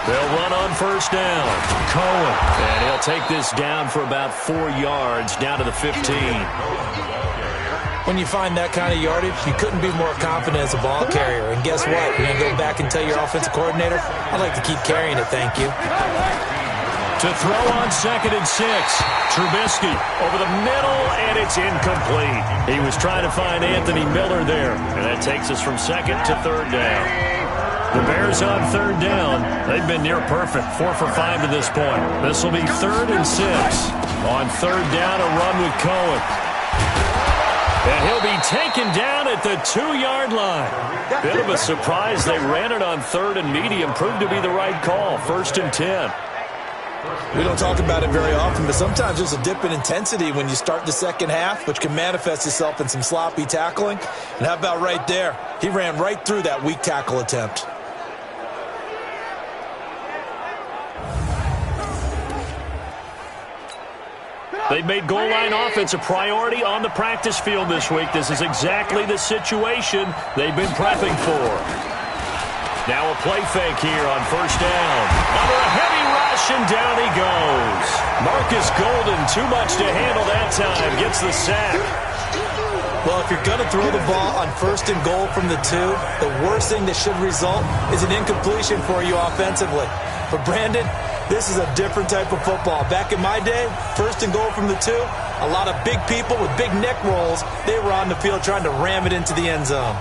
They'll run on first down. Cohen. And he'll take this down for about 4 yards, down to the 15. When you find that kind of yardage, you couldn't be more confident as a ball carrier. And guess what? You're going to go back and tell your offensive coordinator, I'd like to keep carrying it, thank you. To throw on 2nd and 6. Trubisky over the middle, and it's incomplete. He was trying to find Anthony Miller there. And that takes us from 2nd to 3rd down. The Bears on 3rd down. They've been near perfect, 4 for 5 to this point. This will be 3rd and 6. On 3rd down, a run with Cohen. And he'll be taken down at the 2-yard line. Bit of a surprise. They ran it on 3rd and medium. Proved to be the right call. 1st and 10. We don't talk about it very often, but sometimes there's a dip in intensity when you start the second half, which can manifest itself in some sloppy tackling. And how about right there? He ran right through that weak tackle attempt. They've made goal line offense a priority on the practice field this week. This is exactly the situation they've been prepping for. Now a play fake here on first down. Under a heavy rush, and down he goes. Marcus Golden, too much to handle that time, gets the sack. Well, if you're going to throw the ball on 1st and goal from the 2, the worst thing that should result is an incompletion for you offensively. But Brandon, this is a different type of football. Back in my day, 1st and goal from the 2, a lot of big people with big neck rolls, they were on the field trying to ram it into the end zone.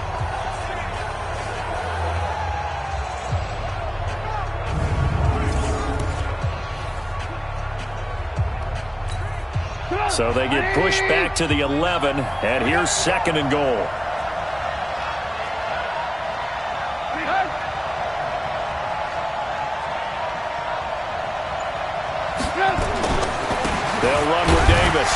So they get pushed back to the 11, and here's 2nd and goal. They'll run with Davis.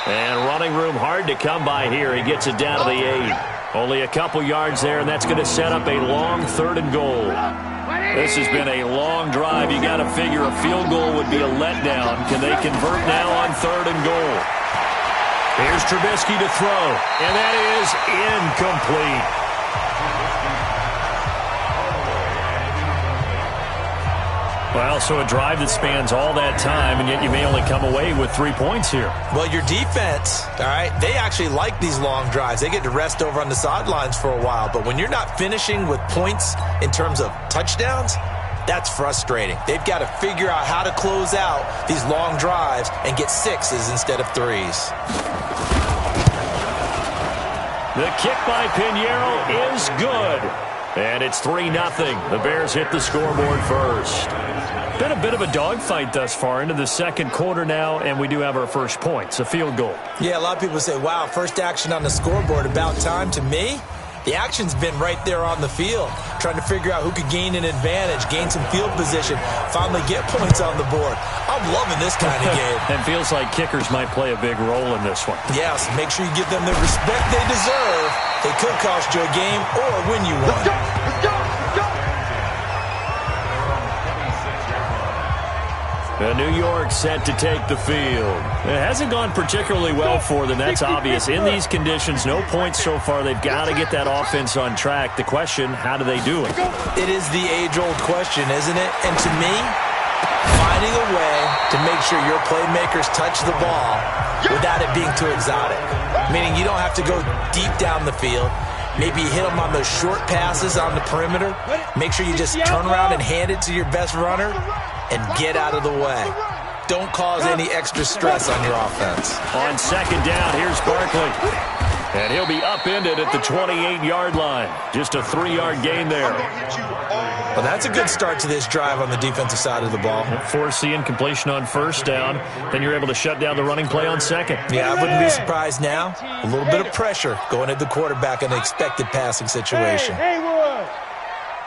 And running room hard to come by here. He gets it down to the 8. Only a couple yards there, and that's going to set up a long 3rd and goal. This has been a long drive. You got to figure a field goal would be a letdown. Can they convert now on 3rd and goal? Here's Trubisky to throw, and that is incomplete. Well, so a drive that spans all that time, and yet you may only come away with 3 points here. Well, your defense, all right, they actually like these long drives. They get to rest over on the sidelines for a while. But when you're not finishing with points in terms of touchdowns, That's frustrating. They've got to figure out how to close out these long drives and get 6s instead of 3s. The kick by Pinheiro is good. And it's 3-0. The Bears hit the scoreboard first. Been a bit of a dogfight thus far into the second quarter now, and we do have our first points, a field goal. Yeah, a lot of people say, wow, first action on the scoreboard, about time. To me, the action's been right there on the field, trying to figure out who could gain an advantage, gain some field position, finally get points on the board. I'm loving this kind of game. And feels like kickers might play a big role in this one. Yes, make sure you give them the respect they deserve. They could cost you a game or win you one. Let's go! Let's go! Let's go! New York set to take the field. It hasn't gone particularly well for them, that's obvious. In these conditions, no points so far. They've got to get that offense on track. The question, how do they do it? It is the age-old question, isn't it? And to me, finding a way to make sure your playmakers touch the ball without it being too exotic. Meaning you don't have to go deep down the field. Maybe you hit them on those short passes on the perimeter. Make sure you just turn around and hand it to your best runner and get out of the way. Don't cause any extra stress on your offense. On second down, here's Barkley. And he'll be upended at the 28-yard line. Just a 3-yard gain there. Well, that's a good start to this drive on the defensive side of the ball. Force the incompletion on first down. Then you're able to shut down the running play on second. Yeah, I wouldn't be surprised now. A little bit of pressure going at the quarterback in an expected passing situation. Hey, Haywood!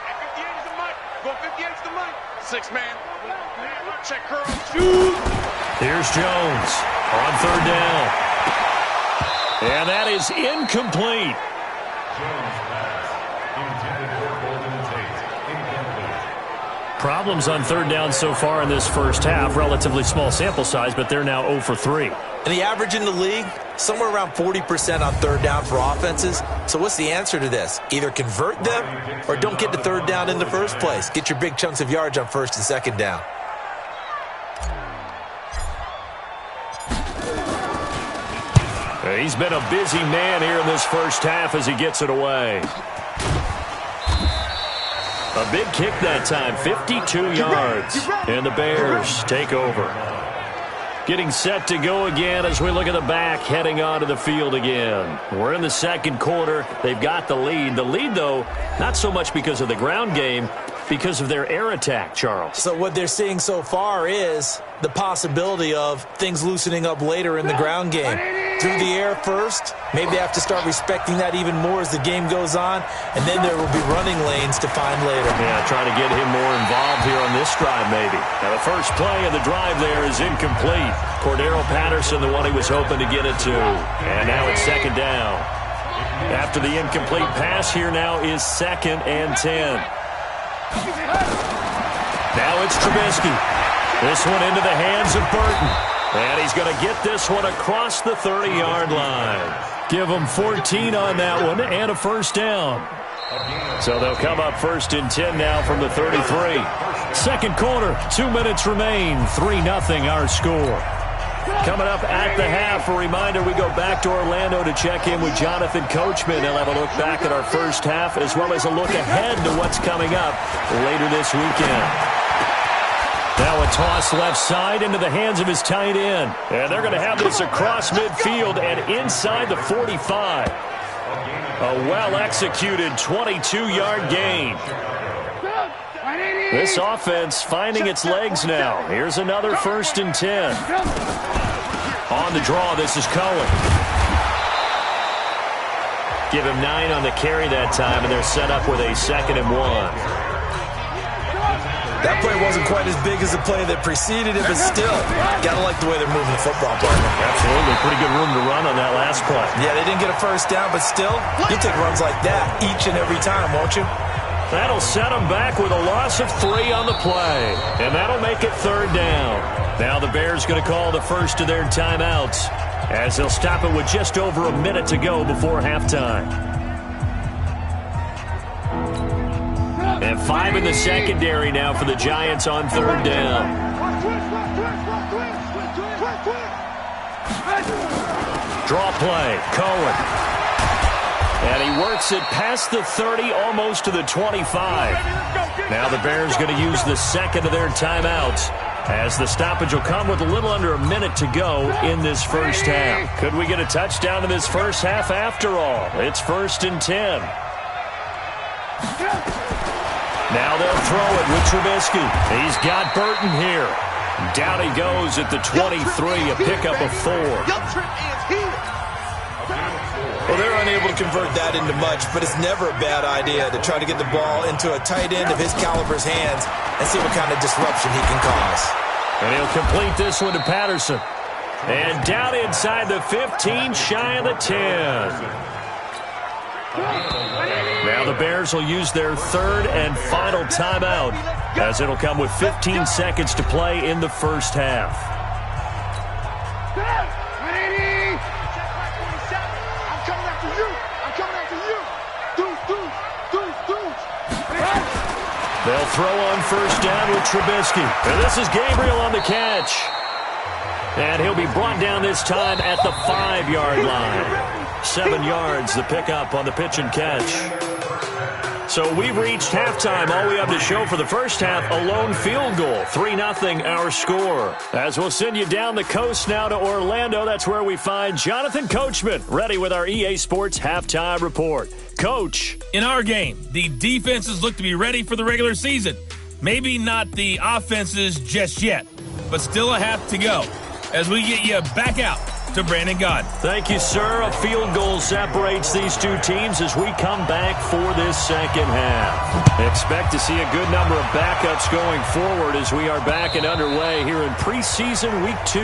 58's the money. Go 58's the money. 6-man. Check curl. Shoot. Here's Jones on third down. And that is incomplete. Jones pass. Intended for Golden Tate. Incomplete. Problems on third down so far in this first half. Relatively small sample size, but they're now 0 for 3. And the average in the league, somewhere around 40% on third down for offenses. So what's the answer to this? Either convert them or don't get to third down in the first place. Get your big chunks of yards on first and second down. He's been a busy man here in this first half as he gets it away. A big kick that time, 52 yards. And the Bears take over. Getting set to go again as we look at the back, heading onto the field again. We're in the second quarter. They've got the lead. The lead, though, not so much because of the ground game, because of their air attack, Charles. So what they're seeing so far is the possibility of things loosening up later in the ground game. Through the air first, maybe they have to start respecting that even more as the game goes on, and then there will be running lanes to find later. Yeah, trying to get him more involved here on this drive maybe. Now the first play of the drive there is incomplete. Cordero Patterson, the one he was hoping to get it to. And now it's second down. After the incomplete pass, here now is 2nd and 10. Now it's Trubisky. This one into the hands of Burton. And he's going to get this one across the 30-yard line. Give him 14 on that one and a first down. So they'll come up 1st and 10 now from the 33. Second quarter, 2 minutes remain. 3-0 our score. Coming up at the half, a reminder, we go back to Orlando to check in with Jonathan Coachman. He'll have a look back at our first half as well as a look ahead to what's coming up later this weekend. Now a toss left side into the hands of his tight end. And they're going to have this across midfield and inside the 45. A well-executed 22-yard gain. This offense finding its legs now. Here's another 1st and 10. On the draw, this is Cohen. Give him 9 on the carry that time, and they're set up with a 2nd and 1. That play wasn't quite as big as the play that preceded it, but still, gotta like the way they're moving the football, partner. Absolutely. Pretty good room to run on that last play. Yeah, they didn't get a first down, but still, you take runs like that each and every time, won't you? That'll set them back with a loss of 3 on the play. And that'll make it 3rd down. Now the Bears going to call the first of their timeouts as they'll stop it with just over a minute to go before halftime. And 5 in the secondary now for the Giants on 3rd down. Draw play, Cohen. And he works it past the 30, almost to the 25. Now the Bears going to use the second of their timeouts, as the stoppage will come with a little under a minute to go in this first half. Could we get a touchdown in this first half after all? It's 1st and 10. Now they'll throw it with Trubisky. He's got Burton here. Down he goes at the 23, a pickup of 4. Well, they're unable to convert that into much, but it's never a bad idea to try to get the ball into a tight end of his caliber's hands and see what kind of disruption he can cause. And he'll complete this one to Patterson. And down inside the 15, shy of the 10. Now the Bears will use their third and final timeout, as it'll come with 15 seconds to play in the first half. They'll throw on first down with Trubisky. And this is Gabriel on the catch. And he'll be brought down this time at the 5-yard line. 7 yards, the pickup on the pitch and catch. So we've reached halftime. All we have to show for the first half, a lone field goal. 3-0 our score. As we'll send you down the coast now to Orlando, that's where we find Jonathan Coachman, ready with our EA Sports halftime report. Coach. In our game, the defenses look to be ready for the regular season. Maybe not the offenses just yet, but still a half to go as we get you back out to Brandon Gaudin. Thank you, sir. A field goal separates these two teams as we come back for this second half. Expect to see a good number of backups going forward as we are back and underway here in preseason week 2.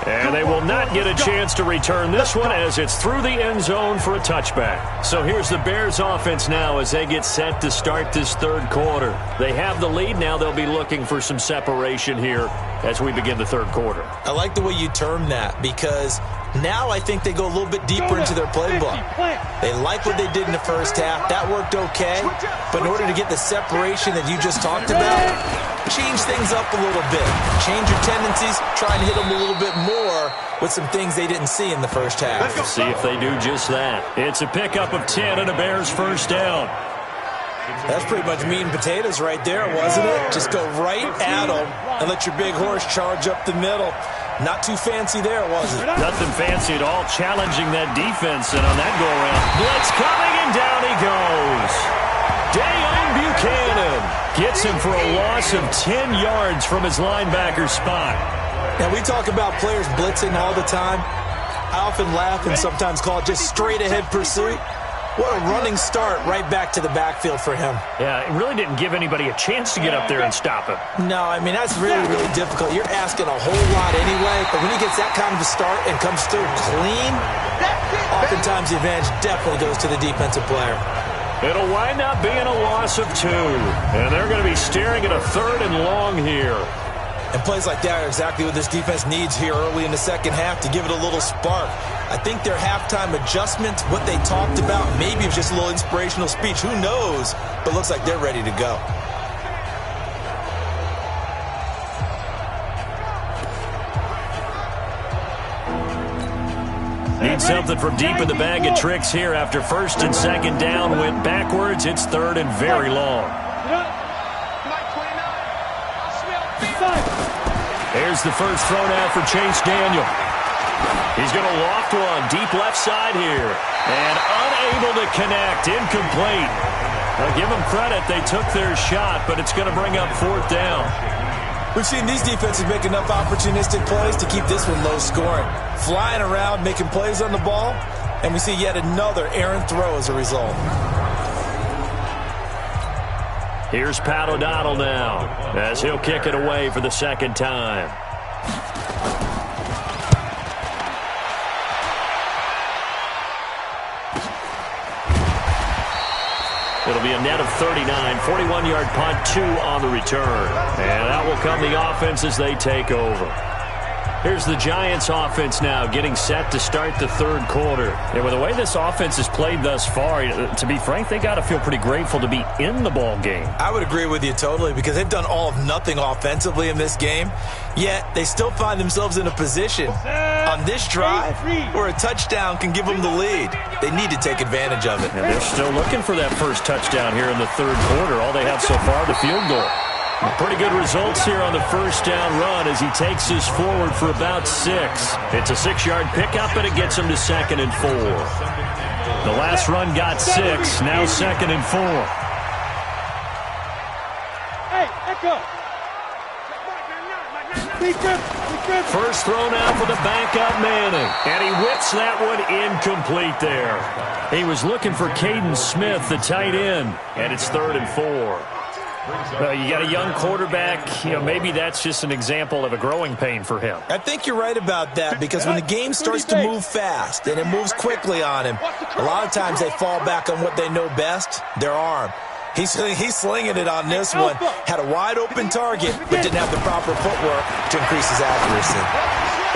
And they will not get a chance to return this one as it's through the end zone for a touchback. So here's the Bears offense now as they get set to start this third quarter. They have the lead. Now they'll be looking for some separation here as we begin the third quarter. I like the way you term that, because now I think they go a little bit deeper into their playbook. They like what they did in the first half. That worked okay. But in order to get the separation that you just talked about, change things up a little bit. Change your tendencies. Try and hit them a little bit more with some things they didn't see in the first half. See if they do just that. It's a pickup of 10 and a Bears first down. That's pretty much meat and potatoes right there, wasn't it? Just go right at them and let your big horse charge up the middle. Not too fancy there, was it? Nothing fancy at all, challenging that defense. And on that go-around, blitz coming, and down he goes. Dayon Buchanan gets him for a loss of 10 yards from his linebacker spot. Now, we talk about players blitzing all the time. I often laugh and sometimes call it just straight-ahead pursuit. What a running start right back to the backfield for him. Yeah, it really didn't give anybody a chance to get up there and stop him. No, I mean, that's really, really difficult. You're asking a whole lot anyway, but when he gets that kind of a start and comes through clean, oftentimes the advantage definitely goes to the defensive player. It'll wind up being a loss of 2, and they're going to be staring at a 3rd and long here. And plays like that are exactly what this defense needs here early in the second half to give it a little spark. I think their halftime adjustments, what they talked about, maybe it was just a little inspirational speech. Who knows? But looks like they're ready to go. Need something from deep in the bag of tricks here after first and second down went backwards. It's 3rd and very long. Here's the first throw now for Chase Daniel. He's going to loft one deep left side here. And unable to connect. Incomplete. I'll give them credit. They took their shot, but it's going to bring up 4th down. We've seen these defenses make enough opportunistic plays to keep this one low scoring. Flying around, making plays on the ball, and we see yet another errant throw as a result. Here's Pat O'Donnell now as he'll kick it away for the second time. It'll be a net of 39, 41-yard punt, 2 on the return. And that will come the offense as they take over. Here's the Giants offense now getting set to start the third quarter. And with the way this offense has played thus far, to be frank, they got to feel pretty grateful to be in the ball game. I would agree with you totally because they've done all of nothing offensively in this game, yet they still find themselves in a position on this drive where a touchdown can give them the lead. They need to take advantage of it. And they're still looking for that first touchdown here in the third quarter. All they have so far, the field goal. Pretty good results here on the first down run as he takes us forward for about 6. It's a 6-yard pickup, and it gets him to 2nd and 4. The last run got 6, now 2nd and 4. Hey, echo. First throw now for the backup Manning, and he whips that one incomplete there. He was looking for Caden Smith, the tight end, and it's 3rd and 4. You got a young quarterback, maybe that's just an example of a growing pain for him. I think you're right about that because when the game starts to move fast and it moves quickly on him, a lot of times they fall back on what they know best, their arm. He's slinging it on this one. Had a wide-open target, but didn't have the proper footwork to increase his accuracy.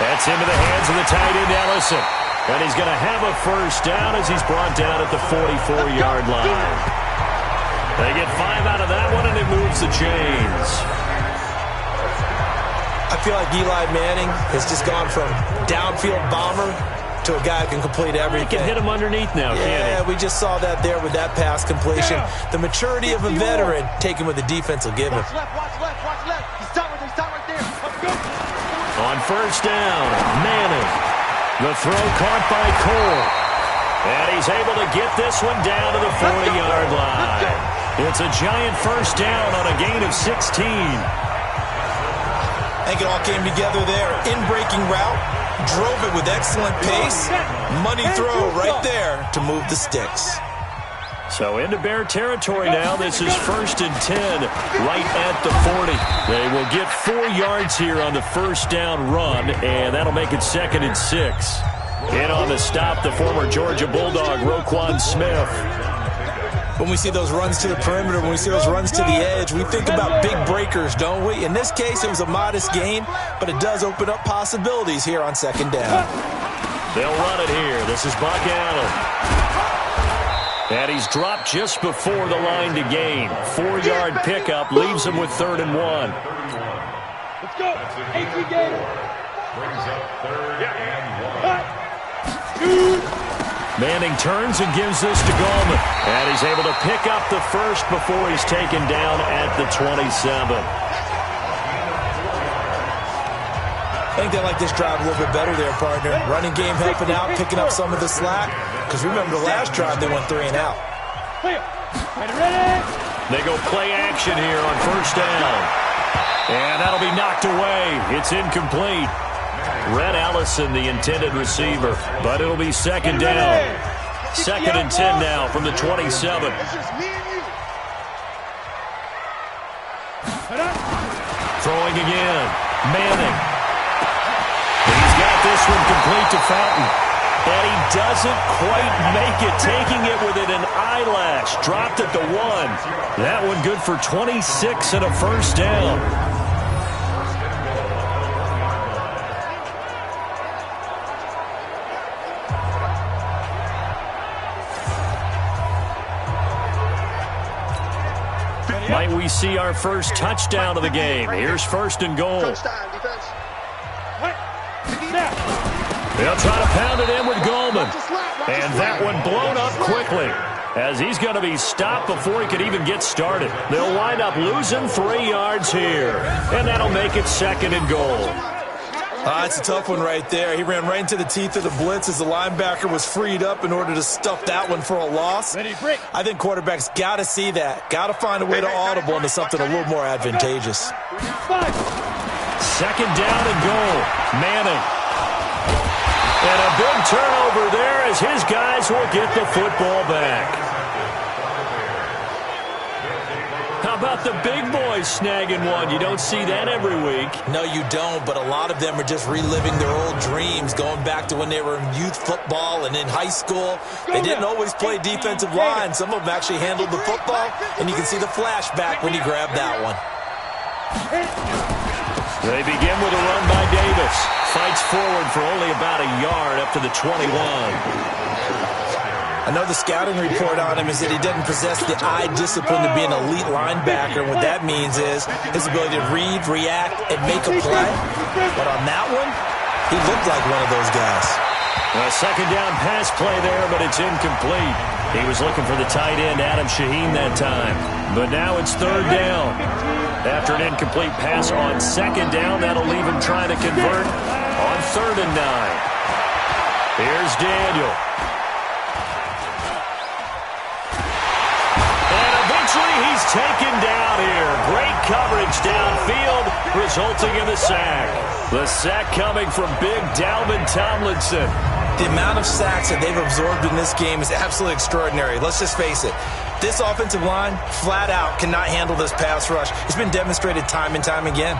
That's into the hands of the tight end, Ellison. And he's going to have a first down as he's brought down at the 44-yard line. They get 5 out of that one, and it moves the chains. I feel like Eli Manning has just gone from downfield bomber to a guy who can complete everything. He can hit him underneath now, can't he? Yeah, we just saw that there with that pass completion. The maturity of a veteran taken with the defense will give him. Watch left. He's stopped right there. Let's go. On first down, Manning. The throw caught by Cole. And he's able to get this one down to the 40-yard line. It's a giant first down on a gain of 16. I think it all came together there. In-breaking route, drove it with excellent pace. Money throw right there to move the sticks. So into Bear territory now. This is 1st and 10 right at the 40. They will get 4 yards here on the first down run, and that'll make it 2nd and 6. In on the stop, the former Georgia Bulldog, Roquan Smith. When we see those runs to the perimeter, when we see those runs to the edge, we think about big breakers, don't we? In this case, it was a modest gain, but it does open up possibilities here on 2nd down. They'll run it here. This is Buck Allen. And he's dropped just before the line to gain. 4-yard pickup leaves him with 3rd and 1. Let's go. 18 game. Brings up 3rd and 1. Manning turns and gives this to Goldman. And he's able to pick up the first before he's taken down at the 27. I think they like this drive a little bit better there, partner. Running game helping out, picking up some of the slack. Because remember, the last drive, they went 3 and out. They go play action here on first down. And that'll be knocked away. It's incomplete. Red Allison, the intended receiver, but it'll be 2nd down. 2nd and 10 now from the 27. Throwing again. Manning. He's got this one complete to Fountain. And he doesn't quite make it, taking it within an eyelash. Dropped at the 1. That one good for 26 and a first down. Might we see our first touchdown of the game? Here's 1st and goal. They'll try to pound it in with Goldman. And that one blown up quickly as he's going to be stopped before he could even get started. They'll wind up losing 3 yards here. And that'll make it 2nd and goal. It's a tough one right there. He ran right into the teeth of the blitz as the linebacker was freed up in order to stuff that one for a loss. I think quarterbacks got to see that. Got to find a way to audible into something a little more advantageous. 2nd down and goal. Manning. And a big turnover there as his guys will get the football back. How about the big boys snagging one? You don't see that every week. No, you don't, but a lot of them are just reliving their old dreams, going back to when they were in youth football and in high school. They didn't always play defensive line. Some of them actually handled the football, and you can see the flashback when he grabbed that one. They begin with a run by Davis. fights forward for only about a yard up to the 21. I know the scouting report on him is that he doesn't possess the eye discipline to be an elite linebacker. And what that means is his ability to read, react, and make a play. But on that one, he looked like one of those guys. A second down pass play there, but it's incomplete. He was looking for the tight end, Adam Shaheen, that time. But now it's third down. After an incomplete pass on second down, that'll leave him trying to convert on 3rd and 9. Here's Daniel. He's taken down here. Great coverage downfield, resulting in the sack. The sack coming from big Dalvin Tomlinson. The amount of sacks that they've absorbed in this game is absolutely extraordinary. Let's just face it. This offensive line, flat out, cannot handle this pass rush. It's been demonstrated time and time again.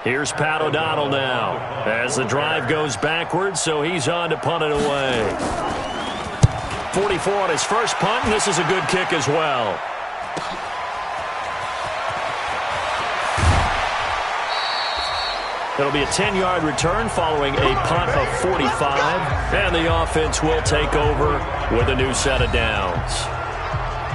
Here's Pat O'Donnell now as the drive goes backwards, so he's on to punt it away. 44 on his first punt, and this is a good kick as well. It'll be a 10-yard return following a punt of 45, and the offense will take over with a new set of downs.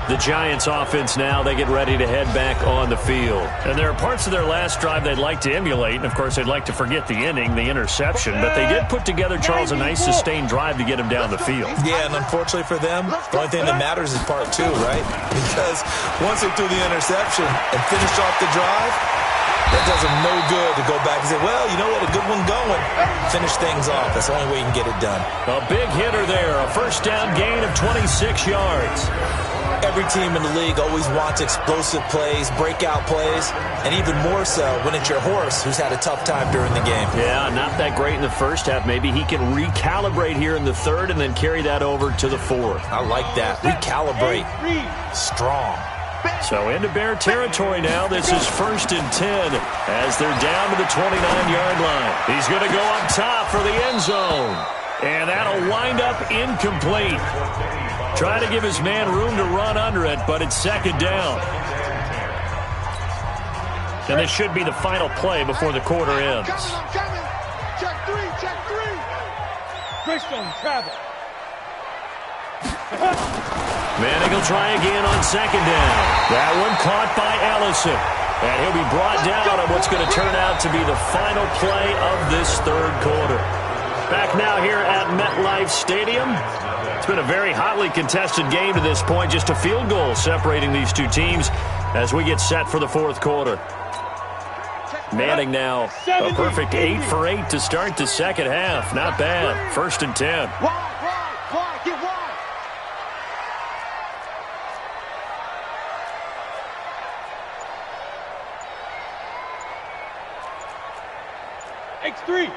The Giants offense now, they get ready to head back on the field. And there are parts of their last drive they'd like to emulate. And, of course, they'd like to forget the inning, the interception. But they did put together, Charles, a nice sustained drive to get him down the field. Yeah, and unfortunately for them, the only thing that matters is part 2, right? Because once they threw the interception and finished off the drive, that does them no good to go back and say, well, you know what, a good one going. Finish things off. That's the only way you can get it done. A big hitter there, a first down gain of 26 yards. Every team in the league always wants explosive plays, breakout plays, and even more so when it's your horse who's had a tough time during the game. Yeah, not that great in the first half. Maybe he can recalibrate here in the third and then carry that over to the fourth. I like that. Recalibrate. Strong. So into Bear territory now. This is 1st and 10 as they're down to the 29-yard line. He's going to go up top for the end zone. And that'll wind up incomplete. Trying to give his man room to run under it, but it's second down. And this should be the final play before the quarter ends. Check three. Greystone travel. Manning will try again on second down. That one caught by Ellison. And he'll be brought down on what's going to turn out to be the final play of this third quarter. Back now here at MetLife Stadium. It's been a very hotly contested game to this point. Just a field goal separating these two teams as we get set for the fourth quarter. Manning now a perfect 8 for 8 to start the second half. Not bad. 1st and 10. Wide, get wide. X3,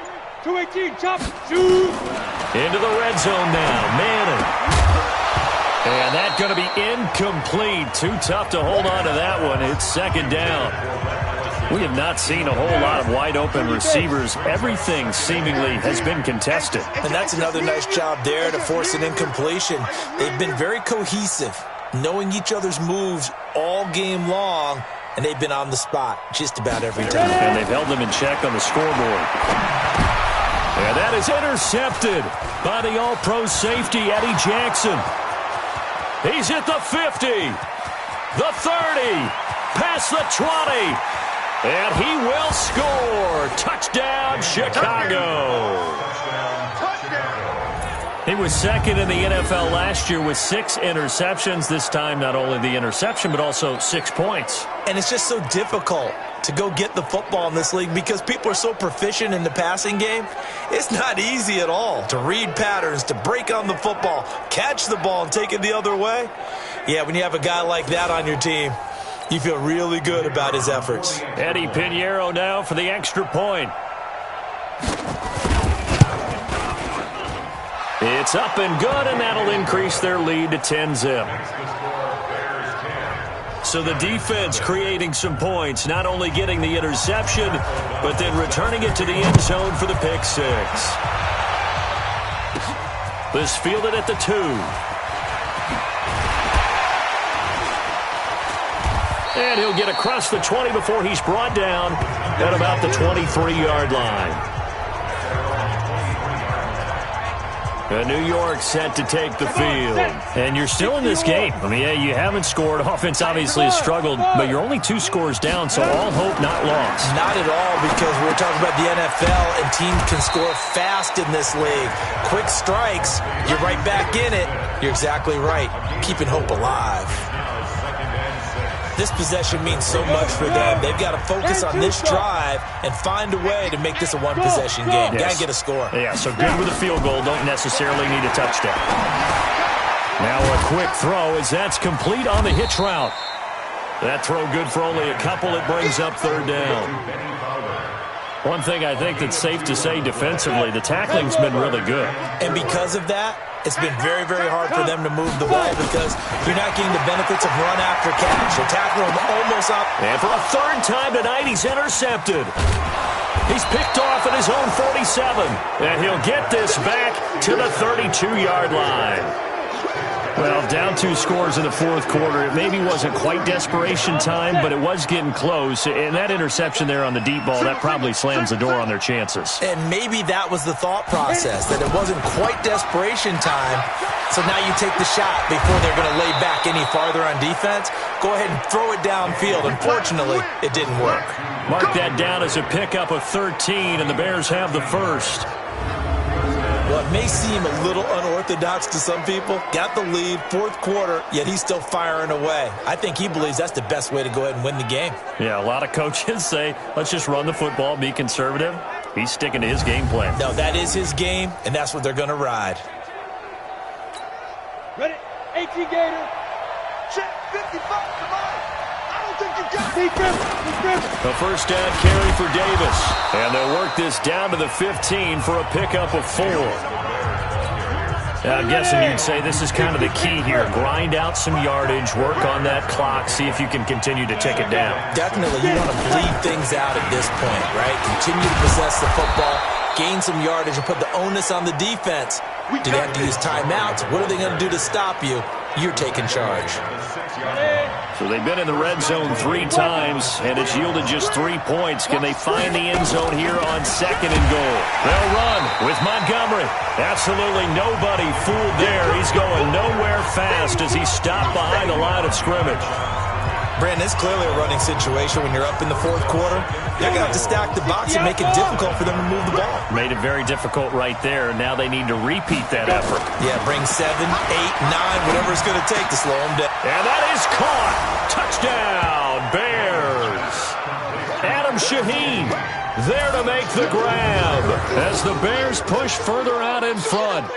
218, chop, shoot. Into the red zone now. Manning. And that's going to be incomplete. Too tough to hold on to that one. It's second down. We have not seen a whole lot of wide-open receivers. Everything seemingly has been contested. And that's another nice job there to force an incompletion. They've been very cohesive, knowing each other's moves all game long, and they've been on the spot just about every time. And they've held them in check on the scoreboard. And that is intercepted by the all-pro safety, Eddie Jackson. He's at the 50, the 30, past the 20. And he will score. Touchdown, Chicago. He was second in the NFL last year with 6 interceptions. This time, not only the interception, but also 6 points. And it's just so difficult to go get the football in this league because people are so proficient in the passing game. It's not easy at all to read patterns, to break on the football, catch the ball, and take it the other way. Yeah, when you have a guy like that on your team, you feel really good about his efforts. Eddie Pinheiro now for the extra point. It's up and good, and that'll increase their lead to 10-zip. So the defense creating some points, not only getting the interception, but then returning it to the end zone for the pick six. This fielded at the 2. And he'll get across the 20 before he's brought down at about the 23-yard line. And New York set to take the field. And you're still in this game. I mean, yeah, you haven't scored. Offense obviously has struggled, but you're only 2 scores down, so all hope not lost. Not at all, because we're talking about the NFL, and teams can score fast in this league. Quick strikes, you're right back in it. You're exactly right. Keeping hope alive. This possession means so much for them. They've got to focus on this drive and find a way to make this a one-possession game. Got to get a score. Yeah, so good with a field goal. Don't necessarily need a touchdown. Now a quick throw as that's complete on the hitch route. That throw good for only a couple. It brings up third down. One thing I think that's safe to say defensively, the tackling's been really good. And because of that, it's been very, very hard for them to move the ball because you're not getting the benefits of run after catch. They're tackling him almost up. And for a third time tonight, he's intercepted. He's picked off at his own 47. And he'll get this back to the 32-yard line. Well, down 2 scores in the fourth quarter. It maybe wasn't quite desperation time, but it was getting close. And that interception there on the deep ball, that probably slams the door on their chances. And maybe that was the thought process, that it wasn't quite desperation time. So now you take the shot before they're going to lay back any farther on defense. Go ahead and throw it downfield. Unfortunately, it didn't work. Mark that down as a pickup of 13, and the Bears have the first. Well, it may seem a little unorthodox to some people. Got the lead, fourth quarter, yet he's still firing away. I think he believes that's the best way to go ahead and win the game. Yeah, a lot of coaches say, let's just run the football, be conservative. He's sticking to his game plan. No, that is his game, and that's what they're going to ride. Ready? 18 Gator. Check 55 to mine. I don't think you got it. A first down carry for Davis. And they'll work this down to the 15 for a pickup of 4. Now, I'm guessing you'd say this is kind of the key here. Grind out some yardage, work on that clock, see if you can continue to tick it down. Definitely, you want to bleed things out at this point, right? Continue to possess the football, gain some yardage, and put the onus on the defense. Do they have to use timeouts? What are they going to do to stop you? You're taking charge. So they've been in the red zone 3 times, and it's yielded just 3 points. Can they find the end zone here on second and goal? They'll run with Montgomery. Absolutely nobody fooled there. He's going nowhere fast as he's stopped behind the line of scrimmage. Brandon, it's clearly a running situation when you're up in the fourth quarter. You're going to have to stack the box and make it difficult for them to move the ball. Made it very difficult right there. Now they need to repeat that effort. Yeah, bring 7, 8, 9, whatever it's going to take to slow them down. And that is caught. Touchdown, Bears. Adam Shaheen there to make the grab as the Bears push further out in front.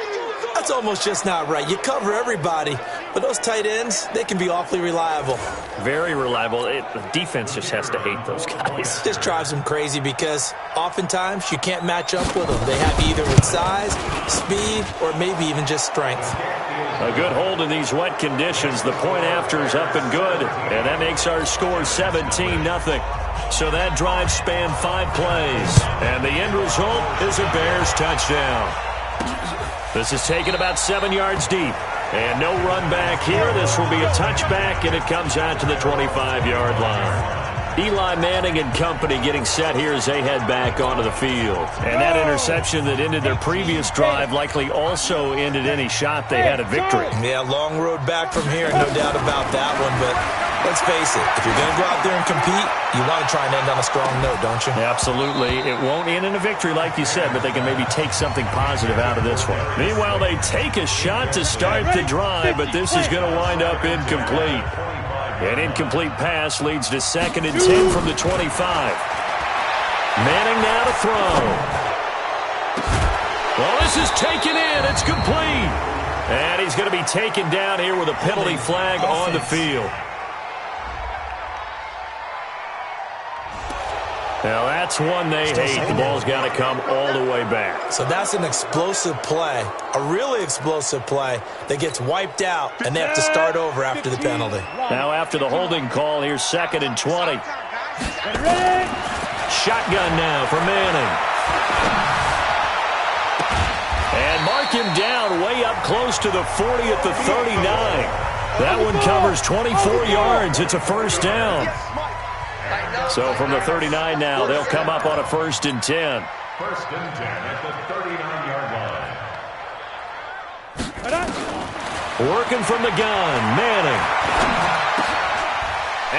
That's almost just not right. You cover everybody, but those tight ends, they can be awfully reliable. Very reliable. The defense just has to hate those guys. Just drives them crazy because oftentimes you can't match up with them. They have you either with size, speed, or maybe even just strength. A good hold in these wet conditions. The point after is up and good, and that makes our score 17-0. So that drive spanned 5 plays, and the end result is a Bears touchdown. This is taken about 7 yards deep. And no run back here. This will be a touchback, and it comes out to the 25-yard line. Eli Manning and company getting set here as they head back onto the field. And that interception that ended their previous drive likely also ended any shot they had at victory. Yeah, long road back from here, no doubt about that one. But let's face it, if you're going to go out there and compete, you want to try and end on a strong note, don't you? Absolutely. It won't end in a victory like you said, but they can maybe take something positive out of this one. Meanwhile, they take a shot to start the drive, but this is going to wind up incomplete. An incomplete pass leads to 2nd and 10 from the 25. Manning now to throw. Well, this is taken in. It's complete. And he's going to be taken down here with a penalty flag on the field. Now, that's one they hate. The ball's got to come all the way back. So that's an explosive play, a really explosive play that gets wiped out, and they have to start over after the penalty. Now, after the holding call, here's 2nd and 20. Shotgun now for Manning. And mark him down way up close to the 40 at the 39. That one covers 24 yards. It's a first down. So from the 39 now, they'll come up on a 1st and 10. 1st and 10 at the 39-yard line. Working from the gun, Manning.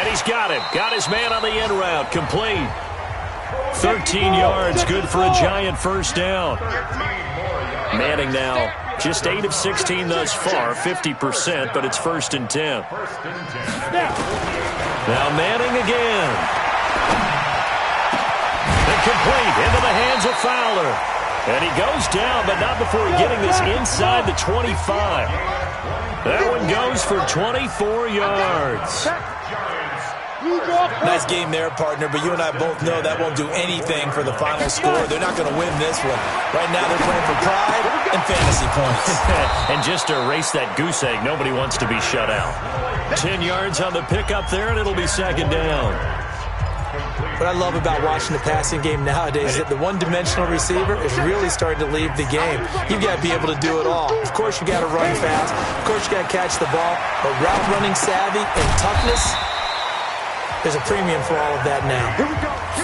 And he's got him. Got his man on the end route. Complete. 13 yards, good for a giant first down. Manning now just 8 of 16 thus far, 50%, but it's 1st and 10. Now Manning again. And complete into the hands of Fowler. And he goes down, but not before getting this inside the 25. That one goes for 24 yards. Nice game there, partner, but you and I both know that won't do anything for the final score. They're not going to win this one. Right now they're playing for pride and fantasy points. And just to erase that goose egg, nobody wants to be shut out. 10 yards on the pickup there, and it'll be 2nd down. What I love about watching the passing game nowadays is that the one-dimensional receiver is really starting to leave the game. You've got to be able to do it all. Of course, you got to run fast. Of course, you got to catch the ball. But route running savvy and toughness, there's a premium for all of that now.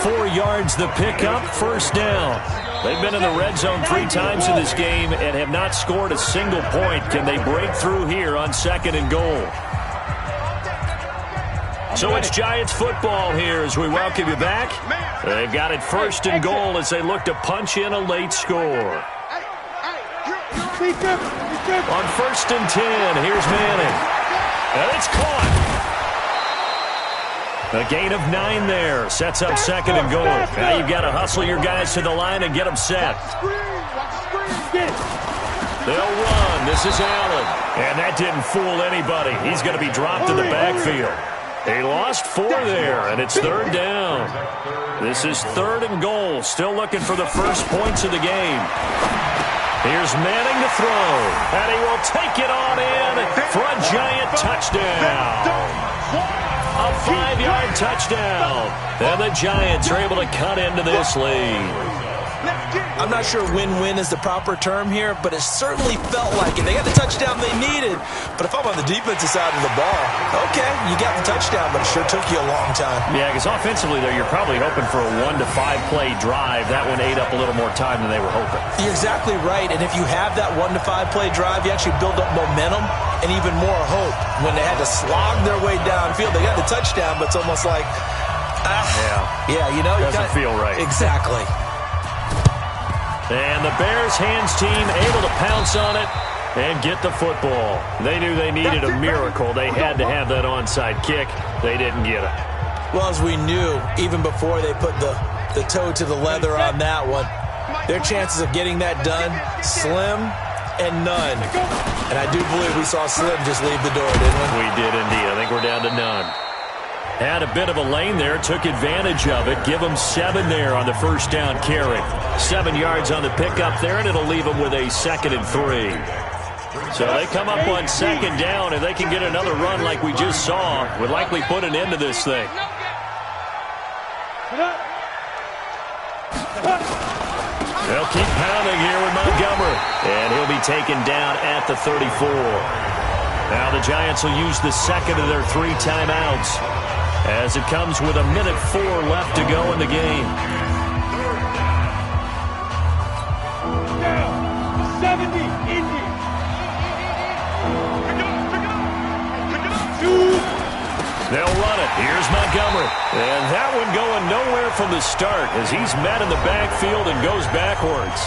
4 yards the pickup, 1st down. They've been in the red zone 3 times in this game and have not scored a single point. Can they break through here on 2nd and goal? So it's Giants football here as we welcome you back. They've got it 1st and goal as they look to punch in a late score. On 1st and 10, here's Manning. And it's caught. A gain of 9 there. Sets up 2nd and goal. Now you've got to hustle your guys to the line and get them set. They'll run. This is Allen. And that didn't fool anybody. He's going to be dropped in the backfield. He lost 4 there, and it's 3rd down. This is 3rd and goal. Still looking for the first points of the game. Here's Manning to throw. And he will take it on in for a giant touchdown. A 5-yard touchdown. And the Giants are able to cut into this lead. I'm not sure win-win is the proper term here, but it certainly felt like it. They got the touchdown they needed. But if I'm on the defensive side of the ball, okay, you got the touchdown, but it sure took you a long time. Yeah, because offensively, though, you're probably hoping for a 1 to 5 play drive. That one ate up a little more time than they were hoping. You're exactly right, and if you have that 1 to 5 play drive, you actually build up momentum and even more hope. When they had to slog their way downfield, they got the touchdown, but it's almost like, yeah, you know. Doesn't feel right. Exactly. And the Bears hands team able to pounce on it and get the football. They knew they needed a miracle. They had to have that onside kick. They didn't get it. Well, as we knew, even before they put the toe to the leather on that one, their chances of getting that done, slim and none. And I do believe we saw Slim just leave the door, didn't we? We did indeed. I think we're down to none. Had a bit of a lane there, took advantage of it. Give them 7 there on the first down carry. 7 yards on the pickup there, and it'll leave them with a 2nd and 3. So they come up on 2nd down, and they can get another run like we just saw. Would likely put an end to this thing. They'll keep pounding here with Montgomery. And he'll be taken down at the 34. Now the Giants will use the 2nd of their 3 timeouts as it comes with 1:04 left to go in the game. 70, Indy. They'll run it. Here's Montgomery. And that one going nowhere from the start as he's met in the backfield and goes backwards.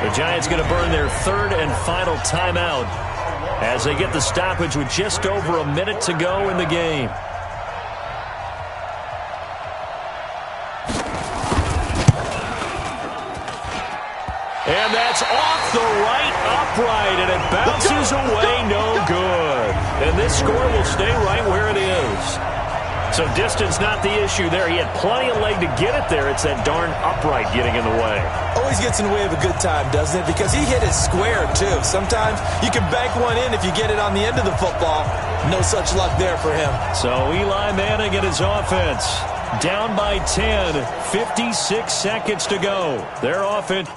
The Giants going to burn their 3rd and final timeout as they get the stoppage with just over a minute to go in the game. And that's off the right upright, and it bounces away no good. And this score will stay right where it is. So distance not the issue there. He had plenty of leg to get it there. It's that darn upright getting in the way. Always gets in the way of a good time, doesn't it? Because he hit it square, too. Sometimes you can bank one in if you get it on the end of the football. No such luck there for him. So Eli Manning and his offense down by 10, 56 seconds to go. Their offense.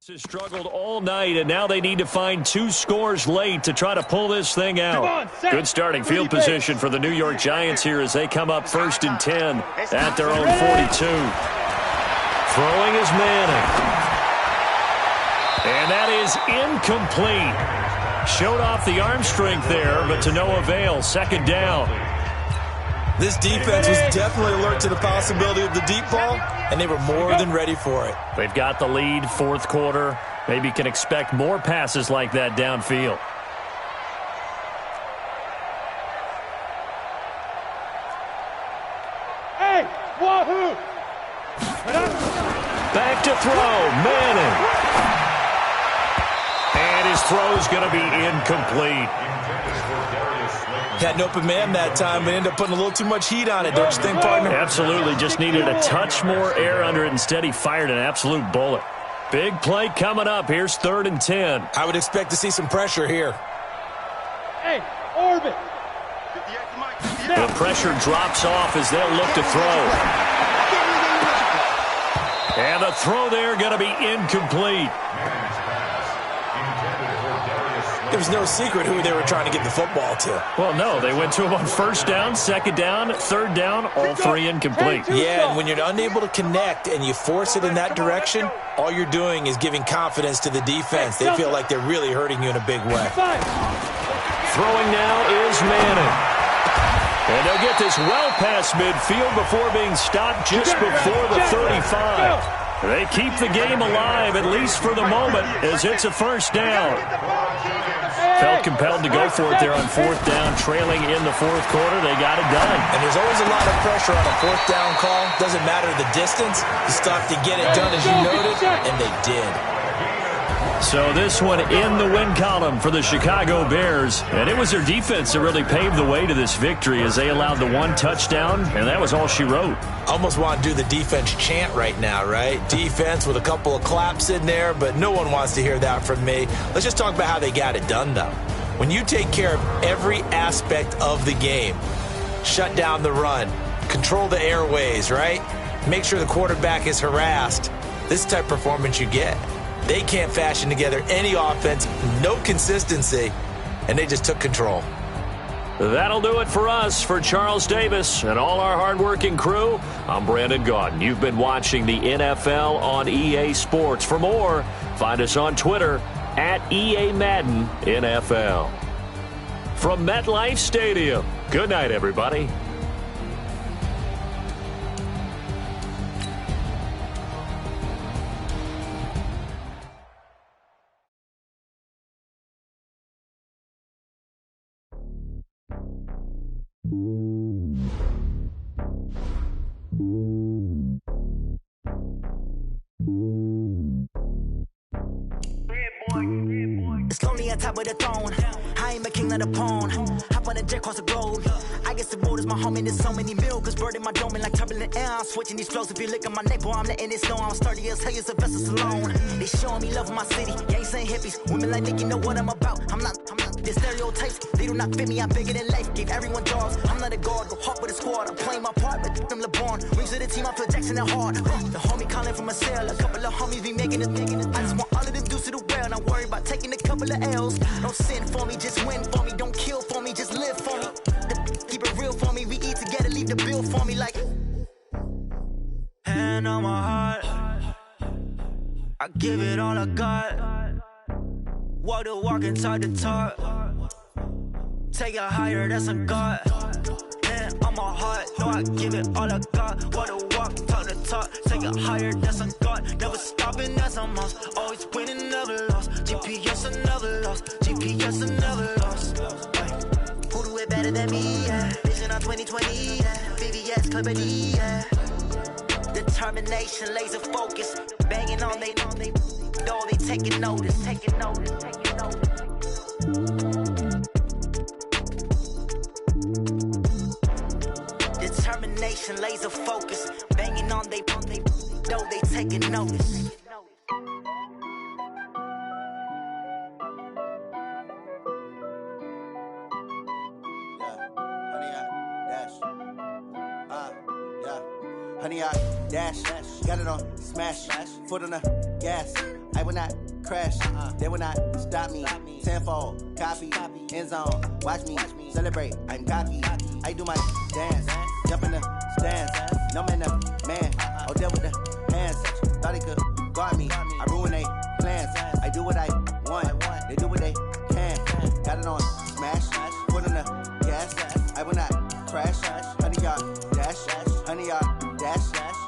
Has struggled all night, and now they need to find 2 scores late to try to pull this thing out. Good starting field position for the New York Giants here as they come up 1st and 10 at their own 42. Throwing is Manning. And that is incomplete. Showed off the arm strength there, but to no avail. 2nd down. This defense was definitely alert to the possibility of the deep ball, and they were more than ready for it. They've got the lead, 4th quarter. Maybe can expect more passes like that downfield. Hey, wahoo! Back to throw, Manning. And his throw's going to be incomplete. Had an open man that time, but ended up putting a little too much heat on it, don't you think, partner? Absolutely. Just needed a touch more air under it. Instead, he fired an absolute bullet. Big play coming up. Here's 3rd and 10. I would expect to see some pressure here. Hey, orbit. The pressure drops off as they'll look to throw. And the throw there going to be incomplete. There was no secret who they were trying to get the football to. Well, no. They went to him on 1st down, 2nd down, 3rd down, all 3 incomplete. Yeah, and when you're unable to connect and you force it in that direction, all you're doing is giving confidence to the defense. They feel like they're really hurting you in a big way. Throwing now is Manning. And they'll get this well past midfield before being stopped just before the 35. They keep the game alive, at least for the moment, as it's a 1st down. Felt compelled to go for it there on 4th down, trailing in the 4th quarter. They got it done. And there's always a lot of pressure on a 4th down call. Doesn't matter the distance. You still have to get it done as you noted, and they did. So this one in the win column for the Chicago Bears. And it was their defense that really paved the way to this victory as they allowed the 1 touchdown, and that was all she wrote. Almost want to do the defense chant right now, right? Defense with a couple of claps in there, but no one wants to hear that from me. Let's just talk about how they got it done, though. When you take care of every aspect of the game, shut down the run, control the airways, right? Make sure the quarterback is harassed. This type of performance you get. They can't fashion together any offense, no consistency, and they just took control. That'll do it for us. For Charles Davis and all our hardworking crew, I'm Brandon Gaudin. You've been watching the NFL on EA Sports. For more, find us on Twitter at EA Madden NFL. From MetLife Stadium, good night, everybody. It's lonely on top of the throne. I ain't a king of the pawn. Hop on a jet across the globe. I guess the road is my home and there's so many milkers burning my dome like turbulent air. I'm switching these flows. If you look at my neck, boy, I'm letting it snow. I'm sturdy as hell, it's a vessel alone. They showing me love in my city. Yeah, ain't saying hippies. Women like Nick, you know what I'm about. I'm not. The stereotypes, they do not fit me. I'm bigger than life. Gave everyone jobs. I'm not a guard. Go hard with a squad. I'm playing my part, but I'm LeBron. Rings to the team, I feel Jackson and hard. The homie calling from a cell. A couple of homies be making it. I just want all of them dudes to the well. Not worry about taking a couple of L's. Don't sin for me, just win for me. Don't kill for me, just live for me. Keep it real for me. We eat together, leave the bill for me like. Hand on my heart, I give it all I got. Walk the walk and talk the talk. Take it higher, that's a God. Hand on my heart, no, I give it all I got. Walk the walk, talk the talk. Take it higher, that's a God. Never stopping, that's a must. Always winning, never lost. GPS, I never lost. GPS, I never lost. Who do it it better than me, yeah. Vision on 2020, yeah. VVS, Clippity, yeah. Determination, laser focus. Banging on they door, they taking notice. Determination, laser focus. Banging on they door, they taking notice. Honey, I dash, got it on smash, foot on the gas. I will not crash, they will not stop me. Tenfold, copy, end zone, watch me celebrate. I'm cocky, I do my dance, jump in the stands. No man, man, oh, deal with the hands. Thought he could guard me, I ruin they plans. I do what I want, they do what they can. Got it on smash, foot on the gas. I will not crash, honey, y'all dash, honey, y'all dash,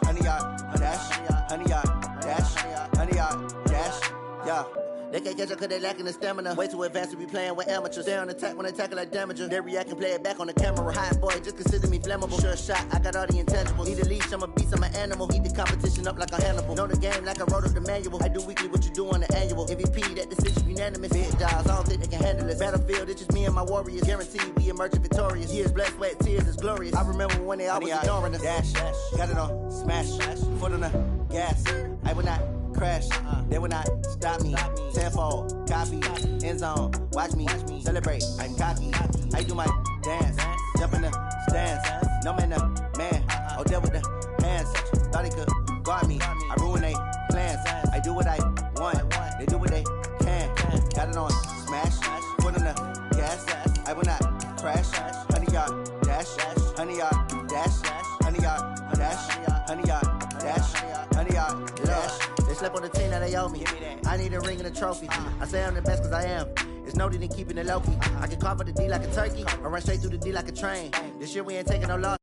honey, y'all dash, honey, y'all dash, honey, y'all dash, yeah. They can't catch up cause they lacking the stamina. Way too advanced to be playing with amateurs. Stay on attack when they tackle like damager. They react and play it back on the camera. Hot boy, just consider me flammable. Sure shot, I got all the intangibles. Need a leash, I'm a beast, I'm an animal. Heat the competition up like a Hannibal. Know the game like I wrote up the manual. I do weekly what you do on the annual. MVP, that decision unanimous. Big dogs, I don't think they can handle it. Battlefield, it's just me and my warriors. Guaranteed we emerging victorious. Years, blood, sweat, tears, it's glorious. I remember when they always ignoring us. Dash, got it on smash, foot on the gas. I will not crash, they will not stop me. Tenfold, copy, end zone, watch me celebrate. I'm cocky, I do my dance, jump in the stands. No man, man, oh, deal with the hands. Thought he could guard me, I ruin they plans. I do what I want, they do what they can. Got it on smash, foot on the gas. I will not crash, honey, y'all dash, honey, y'all dash, honey, y'all dash, honey, y'all dash, honey, y'all dash. They slept on the team that they owe me. I need a ring and a trophy. I say I'm the best cause I am. It's no need in keeping it low key. I can carve up the D like a turkey, or run straight through the D like a train. This year we ain't taking no loss.